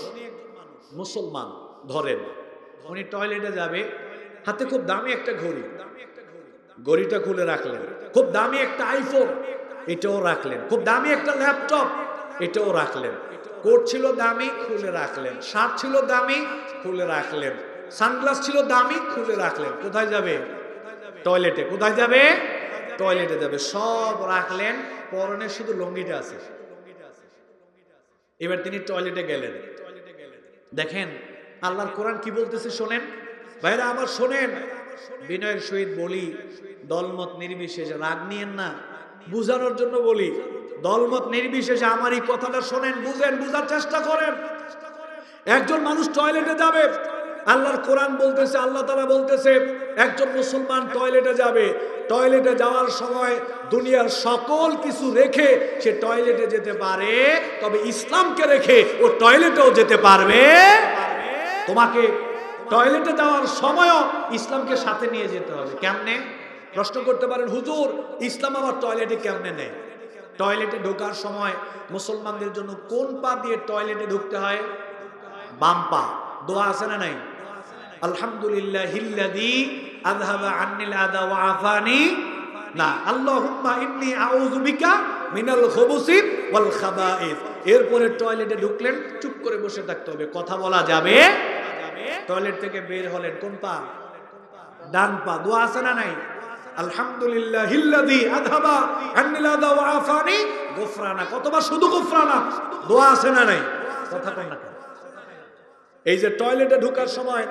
মুসলমান ধরেন, উনি টয়লেটে যাবে, হাতে খুব দামি একটা ঘড়ি, ঘড়িটা খুলে রাখলেন। খুব দামি একটা আইফোন, এটাও রাখলেন। খুব দামি একটা ল্যাপটপ, এটাও রাখলেন। কোট ছিল দামি, খুলে রাখলেন। শার্ট ছিল দামি, খুলে রাখলেন। সানগ্লাস ছিল দামি, খুলে রাখলেন। কোথায় যাবে? টয়লেটে। কোথায় যাবে? টয়লেটে যাবে। সব রাখলেন, পরনে শুধু লুঙ্গিটা আছে। এবার তিনি টয়লেটে গেলেন। দেখেন আল্লাহর কোরআন কি বলতেছে শোনেন ভাইরা আমার, শোনেন। বিনয়ের সহিত বলি, দলমত নির্বিশেষে, রাগ নিয়েন না, বুঝানোর জন্য বলি, দলমত নির্বিশেষে আমার এই কথাটা শোনেন, বুঝেন, বুঝার চেষ্টা করেন। একজন মানুষ টয়লেটে যাবে, আল্লাহর কোরআন বলতেছে, আল্লাহ তাআলা বলতেছে একজন মুসলমান টয়লেটে যাবে, টয়লেটে যাওয়ার সময় দুনিয়ার সকল কিছু রেখে সে টয়লেটে যেতে পারে, তবে ইসলামকে রেখে ও টয়লেটেও যেতে পারবে। তোমাকে টয়লেটে যাওয়ার সময়ও ইসলামকে সাথে নিয়ে যেতে হবে। কেমনে? প্রশ্ন করতে পারেন, হুজুর ইসলাম আবার টয়লেটে কেমনে নেয়? টয়লেটে ঢোকার সময় মুসলমানদের জন্য কোন পা দিয়ে টয়লেটে ঢুকতে হয়? বাম পা। দোয়া আছে না নাই? আলহামদুলিল্লাহিল্লাযী আযহাবা আন্নিল আযা ওয়া আফানি, না, আল্লাহুম্মা ইন্নী আউযু বিকা মিনাল খুবুসি ওয়াল খাবাইস। এরপরে টয়লেটে ঢুকলেন, চুপ করে বসে থাকতে হবে, কথা বলা যাবে। টয়লেট থেকে বের হলেন কোন পা? ডান পা। দোয়া আছে না নাই? আলহামদুলিল্লাহিল্লাযী আযহাবা আন্নিল আযা ওয়া আফানি গুফরানা। কতবার শুধু গুফরানা? দোয়া আছে না নাই? কথা কন না। এই যে টয়লেটে ঢোকার সময়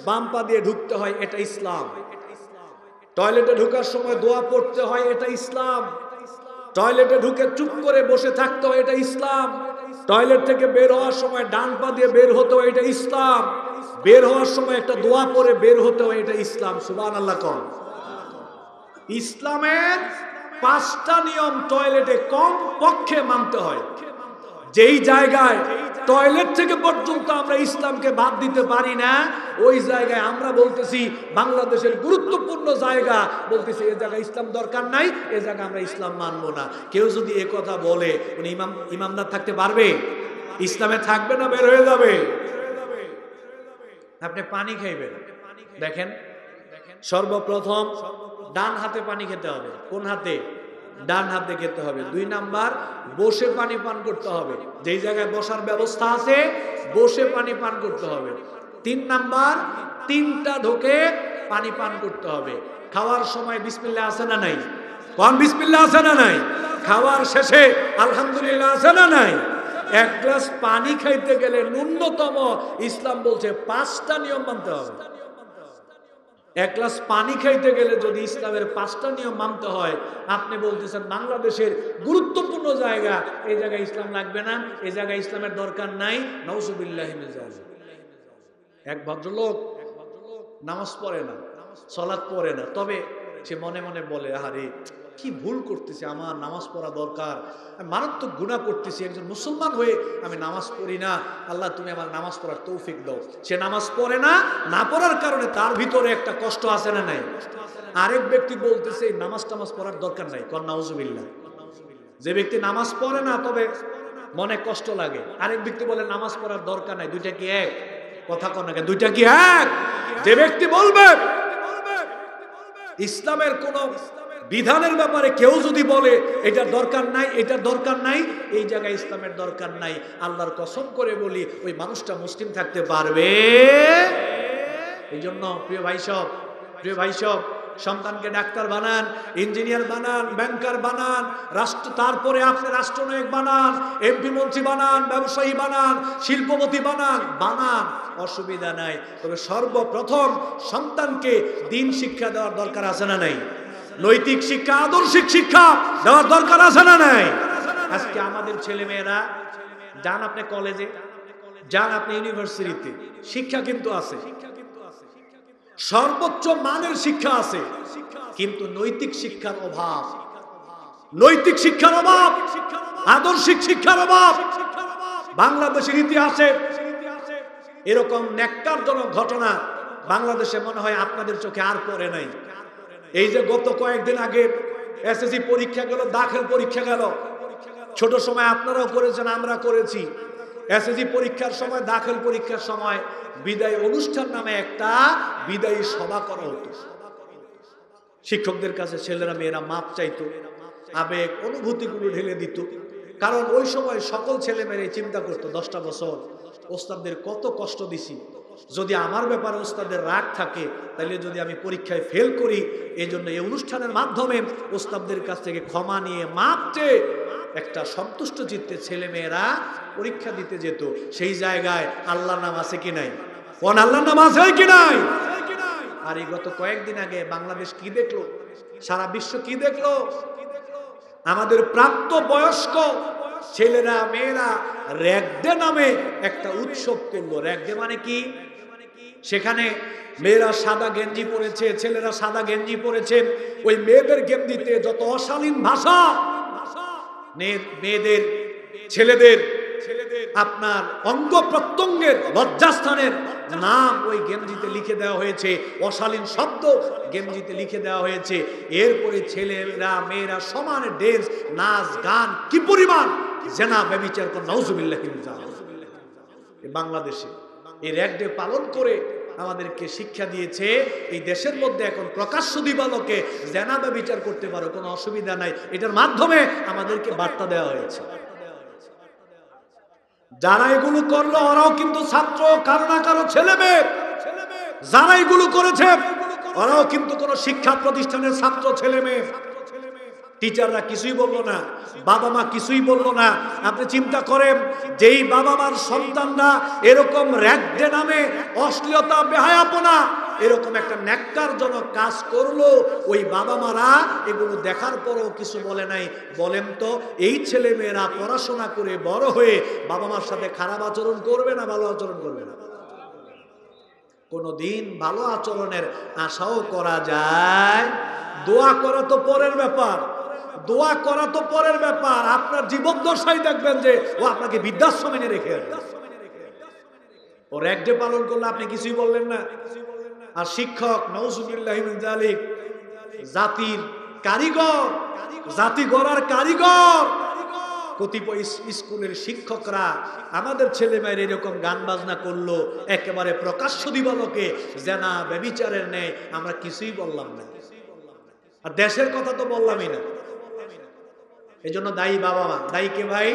বাম পা দিয়ে ঢুকতে হয়, এটা ইসলাম। টয়লেটে ঢোকার সময় দোয়া পড়তে হয়, এটা ইসলাম। টয়লেটে ঢুকে চুপ করে বসে থাকতে হয়, এটা ইসলাম। টয়লেট থেকে বের হওয়ার সময় ডান পা দিয়ে বের হতে হয়, এটা ইসলাম। বের হওয়ার সময় একটা দোয়া পড়ে বের হতে হয়, এটা ইসলাম। সুবহানাল্লাহ কোন। ইসলামের 5টা নিয়ম টয়লেটে কম পক্ষে মানতে হয়। যেই জায়গায় টয়লেট থেকে পর্যন্ত আমরা ইসলামকে বাদ দিতে পারি না, ওই জায়গায় আমরা বলতেছি বাংলাদেশের গুরুত্বপূর্ণ জায়গা, বলতেছি এই জায়গায় ইসলাম দরকার নাই, এই জায়গায় আমরা ইসলাম মানবো না। কেউ যদি এ কথা বলে, উনি ইমানদার থাকতে পারবে? ইসলামে থাকবে না বের হয়ে যাবে? আপনি পানি খাইবেন, দেখেন সর্বপ্রথম ডান হাতে পানি খেতে হবে। কোন হাতে? ডান হাতে খেতে হবে। 2 নাম্বার, বসে পানি পান করতে হবে। যেই জায়গায় বসার ব্যবস্থা আছে বসে পানি পান করতে হবে। 3 নাম্বার, 3টা ঢোকে পানি পান করতে হবে। খাওয়ার সময় বিসমিল্লাহ আছে না নাই? কোন বিসমিল্লাহ আছে না নাই? খাওয়ার শেষে আলহামদুলিল্লাহ আছে না নাই? এক গ্লাস পানি খাইতে গেলে ন্যূনতম ইসলাম বলছে 5টা নিয়ম মানতে হবে। এক গ্লাস পানি খাইতে গেলে যদি ইসলামের 5টা নিয়ম মানতে হয়, আপনি বলতেছেন বাংলাদেশের গুরুত্বপূর্ণ জায়গা, এই জায়গায় ইসলাম লাগবে না, এই জায়গায় ইসলামের দরকার নাই। নাউযুবিল্লাহি মিন যালিক। এক ভদ্রলোক নামাজ পড়ে না, সালাত পড়ে না, তবে সে মনে মনে বলে, আরে কি ভুল করতেছি, আমার নামাজ পড়া দরকার, আমি মারাত্মক গুনাহ করতেছি, একজন মুসলমান হয়ে আমি নামাজ পড়ি না, আল্লাহ তুমি আমার নামাজ পড়ার তৌফিক দাও। সে নামাজ পড়ে না, না পড়ার কারণে তার ভিতরে একটা কষ্ট আছে না নাই? আরেক ব্যক্তি বলতেছে নামাজ পড়ার দরকার নাই, কর নাউযুবিল্লাহ। যে ব্যক্তি নামাজ পড়ে না তবে মনে কষ্ট লাগে, আরেক ব্যক্তি বলে নামাজ পড়ার দরকার নাই। দুইটা কি এক? কথা কন না, দুইটা কি এক? যে ব্যক্তি বলবে ইসলামের কোন বিধানের ব্যাপারে কেউ যদি বলে এটা দরকার নাই, এটা দরকার নাই, এই জায়গায় ইসলামের দরকার নাই, আল্লাহর কসম করে বলি ওই মানুষটা মুসলিম থাকতে পারবে? এই জন্য প্রিয় ভাই সব সন্তানকে ডাক্তার বানান, ইঞ্জিনিয়ার বানান, ব্যাংকার বানান, তারপরে আপনি রাষ্ট্রনায়ক বানান, এমপি মন্ত্রী বানান, ব্যবসায়ী বানান, শিল্পপতি বানান, অসুবিধা নাই। তবে সর্বপ্রথম সন্তানকে দ্বীন শিক্ষা দেওয়ার দরকার আছে না নাই? নৈতিক শিক্ষা, আদর্শিক শিক্ষা দেওয়ার দরকার আছে না নাই? আজকে আমাদের ছেলে মেয়েরা, যান আপনি কলেজে, যান আপনি ইউনিভার্সিটিতে, শিক্ষা কিন্তু আছে, সর্বোচ্চ মানের শিক্ষা আছে, কিন্তু নৈতিক শিক্ষার অভাব, নৈতিক শিক্ষার অভাব, আদর্শিক শিক্ষার অভাব। বাংলাদেশের ইতিহাসে এরকম ন্যাক্কারজনক ঘটনা বাংলাদেশে মনে হয় আপনাদের চোখে আর পড়ে নাই। এই যে গত কয়েকদিন আগে এসএসসি পরীক্ষা গেল, দাখিল পরীক্ষা গেল, ছোট সময় আপনারাও করেছেন, আমরা করেছি। এসএসসি পরীক্ষার সময়, দাখিল পরীক্ষার সময় বিদায় অনুষ্ঠান নামে একটা বিদায়ী সভা করা হতো। শিক্ষকদের কাছে ছেলেরা মেয়েরা মাপ চাইতো, আবেগ অনুভূতিগুলো ঢেলে দিত। কারণ ওই সময় সকল ছেলে মেয়েরা চিন্তা করতো 10টা বছর ওস্তাদদের কত কষ্ট দিছি, যদি আমার ব্যাপারে ওস্তাদের রাগ থাকে তাহলে যদি আমি পরীক্ষায় ফেল করি, এই জন্য এই অনুষ্ঠানের মাধ্যমে ওস্তাদদের কাছ থেকে ক্ষমা নিয়ে মাপ চেয়ে একটা সন্তুষ্ট চিত্তে ছেলে মেয়েরা পরীক্ষা দিতে যেত। সেই জায়গায় আল্লাহর নাম আছে কি নাই? কোন আল্লাহর নাম আছে কি নাই? আর এই গত কয়েকদিন আগে বাংলাদেশ কি দেখলো, সারা বিশ্ব কি দেখলো? আমাদের প্রাপ্ত বয়স্ক ছেলেরা মেয়েরা র্যাগ ডে নামে একটা উৎসব করলো। র্যাগ ডে মানে কি? সেখানে মেয়েরা সাদা গেঞ্জি পরেছে, ছেলেরা সাদা গেঞ্জি পরেছে। ওই মেয়েদের গেঞ্জিতে যত অশালীন ভাষা, মেয়েদের ছেলেদের আপনার অঙ্গ প্রত্যঙ্গের লজ্জাস্থানের নাম ওই গেঞ্জিতে লিখে দেওয়া হয়েছে, অশালীন শব্দ গেঞ্জিতে লিখে দেওয়া হয়েছে। এরপরে ছেলেরা মেয়েরা সমান ড্যান্স, নাচ গান, কি পরিমাণ জেনা ব্যভিচার করে, নাউজুবিল্লাহ। বাংলাদেশে এই র্যাগ ডে পালন করে আমাদেরকে শিক্ষা দিয়েছে এই দেশের মধ্যে এখন প্রকাশ্য দিবালোকে জেনা ব্যভিচার করতে পারো, কোনো অসুবিধা নাই। এটার মাধ্যমে আমাদেরকে বার্তা দেওয়া হয়েছে। যারা এগুলো করলো ওরাও কিন্তু ছাত্র, কারো না কারো ছেলে মেয়ে। যারা এগুলো করেছে ওরাও কিন্তু কোনো শিক্ষা প্রতিষ্ঠানের ছাত্র, ছেলে মেয়ে। টিচাররা কিছুই বললো না, বাবা মা কিছুই বললো না। আপনি চিন্তা করেন, যেই বাবা মার সন্তানরা এরকম র্যাগ ডে নামে অশ্লীলতা, বেহায়াপনা, এরকম একটা ন্যাক্কারজনক কাজ করলো, ওই বাবা মারা এগুলো দেখার পরও কিছু বলে নাই। বলেন তো, এই ছেলে মেয়েরা পড়াশোনা করে বড় হয়ে বাবা মার সাথে খারাপ আচরণ করবে না ভালো আচরণ করবে না? কোনদিন ভালো আচরণের আশাও করা যায়? দোয়া করা তো পরের ব্যাপার, দোয়া করা তো পরের ব্যাপার। আপনার জীবদ্দশায় দেখবেন যে ও আপনাকে বৃদ্ধাশ্রমে এনে রেখে, ও র্যাগ ডে পালন করলে আপনি কিছুই বললেন না। আর শিক্ষক, নাউজুবিল্লাহি মিন যালিক, জাতির কারিগর, জাতি গড়ার কারিগর, কতিপয় স্কুলের শিক্ষকরা আমাদের ছেলেমেয়ের এরকম গান বাজনা করলো, একেবারে প্রকাশ্য দিবালোকে জেনা ব্যভিচারের নেই, আমরা কিছুই বললাম না। আর দেশের কথা তো বললামই না। এই জন্য দায়ী বাবা মা। দায়ী কে ভাই?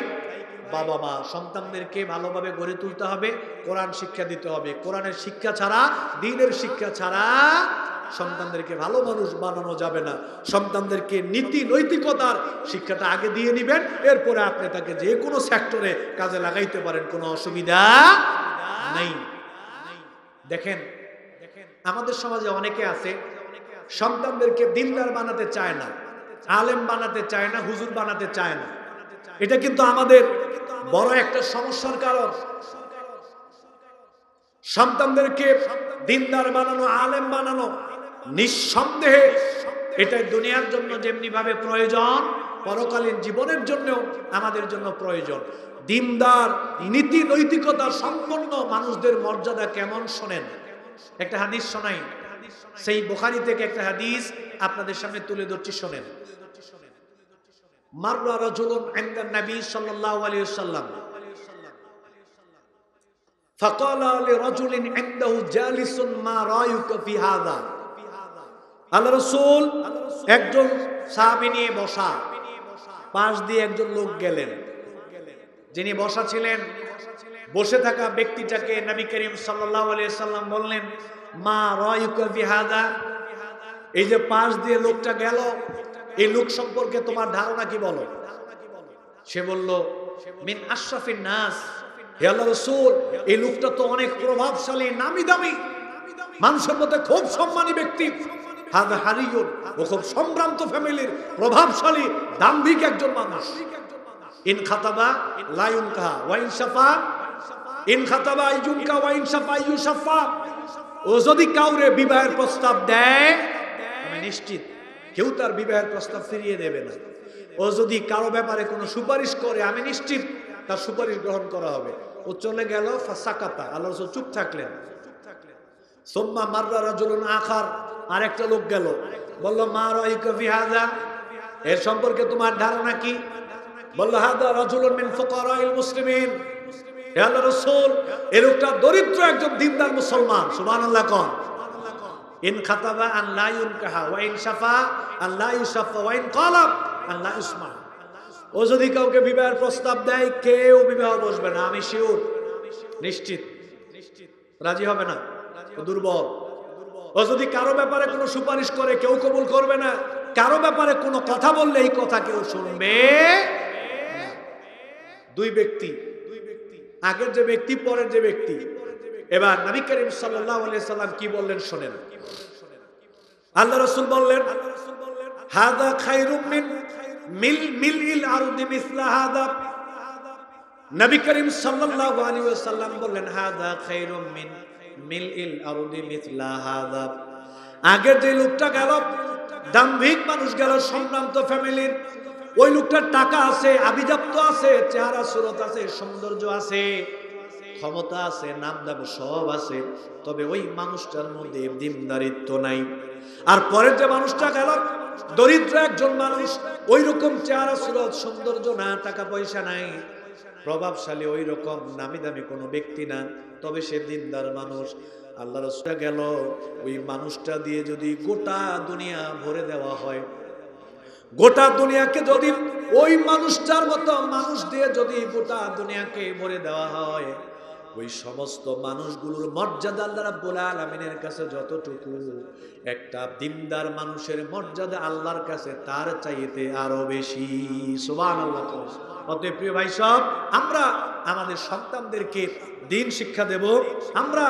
বাবা মা। সন্তানদেরকে ভালোভাবে গড়ে তুলতে হবে, কোরআন শিক্ষা দিতে হবে। কোরআনের শিক্ষা ছাড়া, দ্বীনের শিক্ষা ছাড়া সন্তানদেরকে ভালো মানুষ বানানো যাবে না। সন্তানদেরকে নীতি নৈতিকতার শিক্ষাটা আগে দিয়ে নিবেন, এরপরে আপনি তাকে যে কোনো সেক্টরে কাজে লাগাইতে পারেন, কোনো অসুবিধা নেই। দেখেন, আমাদের সমাজে অনেকে আছে সন্তানদেরকে দিনদার বানাতে চায় না, আলেম বানাতে চায় না, হুজুর বানাতে চায় না। এটা কিন্তু আমাদের বড় একটা সমস্যার কারণ। সন্তানদেরকে দিনদার বানানো, আলেম বানানো নিঃসন্দেহে এটা দুনিয়ার জন্য যেমনি ভাবে প্রয়োজন, পরকালীন জীবনের জন্য আমাদের জন্য প্রয়োজন। দিনদার, নীতি নৈতিকতা সম্পন্ন মানুষদের মর্যাদা কেমন শোনেন। একটা হাদিস শোনাই, সেই বুখারী থেকে একটা হাদিস আপনাদের সামনে তুলে ধরছি, শোনেন। মাররা রাজুলুন ইনদান নবী সাল্লাল্লাহু আলাইহি ওয়াসাল্লাম ফাকালা লিরাজুলিন ইনদাহু জালিসুন মা রায়ুকা ফি হাযা। আল্লাহ রাসূল একজন সাহাবী নিয়ে বসা, পাশ দিয়ে একজন লোক গেলেন, যিনি বসা ছিলেন। বসে থাকা ব্যক্তিটাকে নবী করিম সাল্লাল্লাহু আলাইহি ওয়াসাল্লাম বললেন, মা রায়ুকা ফি হাযা, এই যে পাশ দিয়ে লোকটা গেল, এই লোক সম্পর্কে তোমার ধারণা কি বলো? সে বলল, মিন আশরাফিন নাস। হে আল্লাহর রাসূল, এই লোকটা তো অনেক প্রভাবশালী, নামি দামি, মানুষের মধ্যে খুব সম্মানী ব্যক্তি। হাদা হারিয়ুন, ও খুব সম্ভ্রান্ত ফ্যামিলির প্রভাবশালী দাম্ভিক একজন মানুষ। ইন খাতাবা লা ইউনকা ওয়া ইন শাফা, ইন খাতাবা ইউনকা ওয়া ইন শাফা ইউশাফা। ও যদি কাউরে বিবাহের প্রস্তাব দেয়, আমি নিশ্চিত কেউ তার বিবাহের প্রস্তাব ফিরিয়ে দেবে না। ও যদি কারো ব্যাপারে কোনো সুপারিশ করে, আমি নিশ্চিত তার সুপারিশ গ্রহণ করা হবে। ও চলে গেল, ফাসাকাতা, আল্লাহ রাসূল চুপ থাকলেন। সুম্মা মাররা রাজুলুন আখার, আরেকটা লোক গেল, বলল, মা রায়ুকা ফি হাযা, এর সম্পর্কে তোমার ধারণা কি? বলল, হাদা রাজুলুন মিন ফুকারাইল মুসলিমিন। হে আল্লাহর রাসূল, এই লোকটা দরিদ্র একজন দিনদার মুসলমান। সুবহানাল্লাহ কোন। ইন খাতাবা আন লা ইউনকাহা ওয়া ইন শাফা আন লা ইউশাফা ওয়া ইন ক্বালাব আন লা ইউসমা। ও যদি কাউকে বিবাহের প্রস্তাব দেয়, কেউ বিবাহ বসবে না, আমি শিওর, নিশ্চিত রাজি হবে না, ও দুর্বল। ও যদি কারো ব্যাপারে কোনো সুপারিশ করে, কেউ কবুল করবে না। কারো ব্যাপারে কোনো কথা বললে এই কথা কেউ শুনবে না। দুই ব্যক্তি, আগের যে ব্যক্তি, পরের যে ব্যক্তি। এবার নবী করিম সাল্লাল্লাহু আলাইহি সাল্লাম কি বললেন শোনেন। আল্লাহ রাসূল বললেন, হাদা খায়রুম মিন মিলইল আরদি মিসলা হাদা। নবী করিম সাল্লাল্লাহু আলাইহি ওয়াসাল্লাম বললেন, হাদা খায়রুম মিন মিলইল আরদি মিথলা হাযা। আগের যে লোকটা গেল, দাম্ভিক মানুষ গেল, সম্ভ্রান্ত ফ্যামিলির, ওই লোকটার টাকা আছে, আভিজাত্য আছে, চেহারা সুরত আছে, সৌন্দর্য আছে, ক্ষমতা আছে, নাম দাম সব আছে, তবে ওই মানুষটার মধ্যে দিনদারিত্ব নাই। আর পরের যে মানুষটা গেল, দরিদ্র একজন মানুষ, ওই রকম চেহারা সুরত, সৌন্দর্য না, টাকা পয়সা নাই, প্রভাবশালী ওই রকম নামি দামি কোনো ব্যক্তি না, তবে সে দিনদার মানুষ। আল্লাহ রাসূল গেল, ওই মানুষটা দিয়ে যদি গোটা দুনিয়া ভরে দেওয়া হয়, গোটা দুনিয়াকে যদি ওই মানুষটার মতো মানুষ দিয়ে যদি গোটা দুনিয়াকে ভরে দেওয়া হয়, ওই সমস্ত মানুষগুলোর মর্যাদা আল্লাহ রাব্বুল আলামিনের কাছে যতটুকু, একটা দিনদার মানুষের মর্যাদা আল্লাহর কাছে তার চাইতে আরো বেশি। সুবহানাল্লাহ। অতএব প্রিয় ভাই সব, আমরা আমাদের সন্তানদেরকে দিন শিক্ষা দেব, আমরা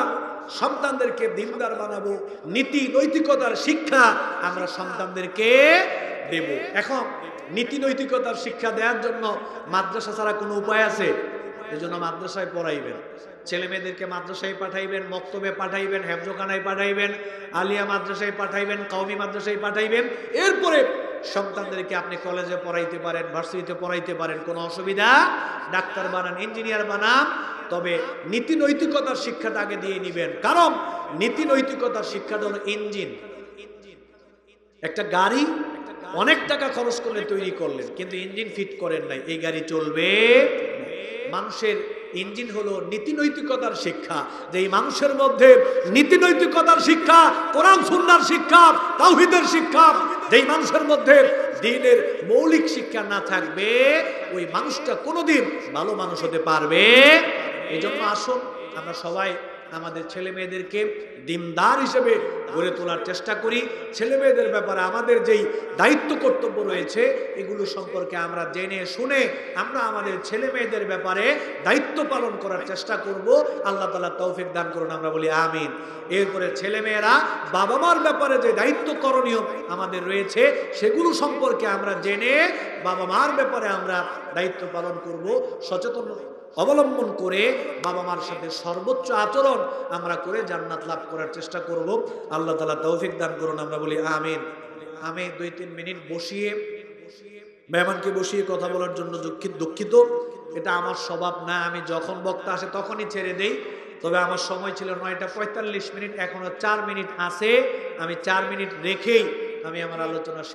সন্তানদেরকে দিনদার বানাবো, নীতি নৈতিকতার শিক্ষা আমরা সন্তানদেরকে দেব। এখন নীতি নৈতিকতার শিক্ষা দেওয়ার জন্য মাদ্রাসা ছাড়া কোনো উপায় আছে? এজন্য মাদ্রাসায় পড়াইবেন, ছেলে মেয়েদেরকে মাদ্রাসায় পাঠাইবেন, মক্তবে পাঠাইবেন, হেফজখানায় পাঠাইবেন, আলিয়া মাদ্রাসায় পাঠাইবেন, কওমি মাদ্রাসায় পাঠাইবেন। এরপরে সন্তানদেরকে আপনি কলেজে পড়াইতে পারেন, ভার্সিটিতে পড়াইতে পারেন, কোনো অসুবিধা। ডাক্তার বানান, ইঞ্জিনিয়ার বানান, তবে নীতি নৈতিকতার শিক্ষাটা আগে দিয়ে নিবেন। কারণ নীতি নৈতিকতার শিক্ষাটা হলো ইঞ্জিন। একটা গাড়ি অনেক টাকা খরচ করলে তৈরি করলেন, কিন্তু ইঞ্জিন ফিট করেন নাই, এই গাড়ি চলবে। মানুষের ইঞ্জিন হলো নীতি নৈতিকতার শিক্ষা। যে এই মানুষের মধ্যে নীতি নৈতিকতার শিক্ষা, কোরআন সুন্নাহর শিক্ষা, তাওহীদের শিক্ষা, যেই মানুষের মধ্যে দ্বীনের মৌলিক শিক্ষা না থাকবে, ওই মানুষটা কোনোদিন ভালো মানুষ হতে পারবে। এজন্য আসুন আমরা সবাই আমাদের ছেলে মেয়েদেরকে দিনদার হিসেবে গড়ে তোলার চেষ্টা করি। ছেলে মেয়েদের ব্যাপারে আমাদের যেই দায়িত্ব কর্তব্য রয়েছে, এগুলো সম্পর্কে আমরা জেনে শুনে আমরা আমাদের ছেলে মেয়েদের ব্যাপারে দায়িত্ব পালন করার চেষ্টা করব। আল্লাহ তাআলা তৌফিক দান করুন, আমরা বলি আমিন। এরপরে ছেলে মেয়েরা বাবা মার ব্যাপারে যে দায়িত্ব করণীয় আমাদের রয়েছে, সেগুলো সম্পর্কে আমরা জেনে বাবা মার ব্যাপারে আমরা দায়িত্ব পালন করব। সচেতন অবলম্বন করে বাবা মার সাথে সর্বোচ্চ আচরণ আমরা করে জান্নাত লাভ করার চেষ্টা করব। আল্লাহ তাআলা তৌফিক দান করুন, আমরা বলি আমিন। আমি 2-3 মিনিট বসিয়ে মেহমানকে বসিয়ে কথা বলার জন্য দুঃখিত। এটা আমার স্বভাব না, আমি যখন বক্তা আসে তখনই ছেড়ে দেই। তবে আমার সময় ছিল 9টা 45 মিনিট, এখনো 4 মিনিট আছে। আমি 4 মিনিট রেখেই আমি আমার আলোচনা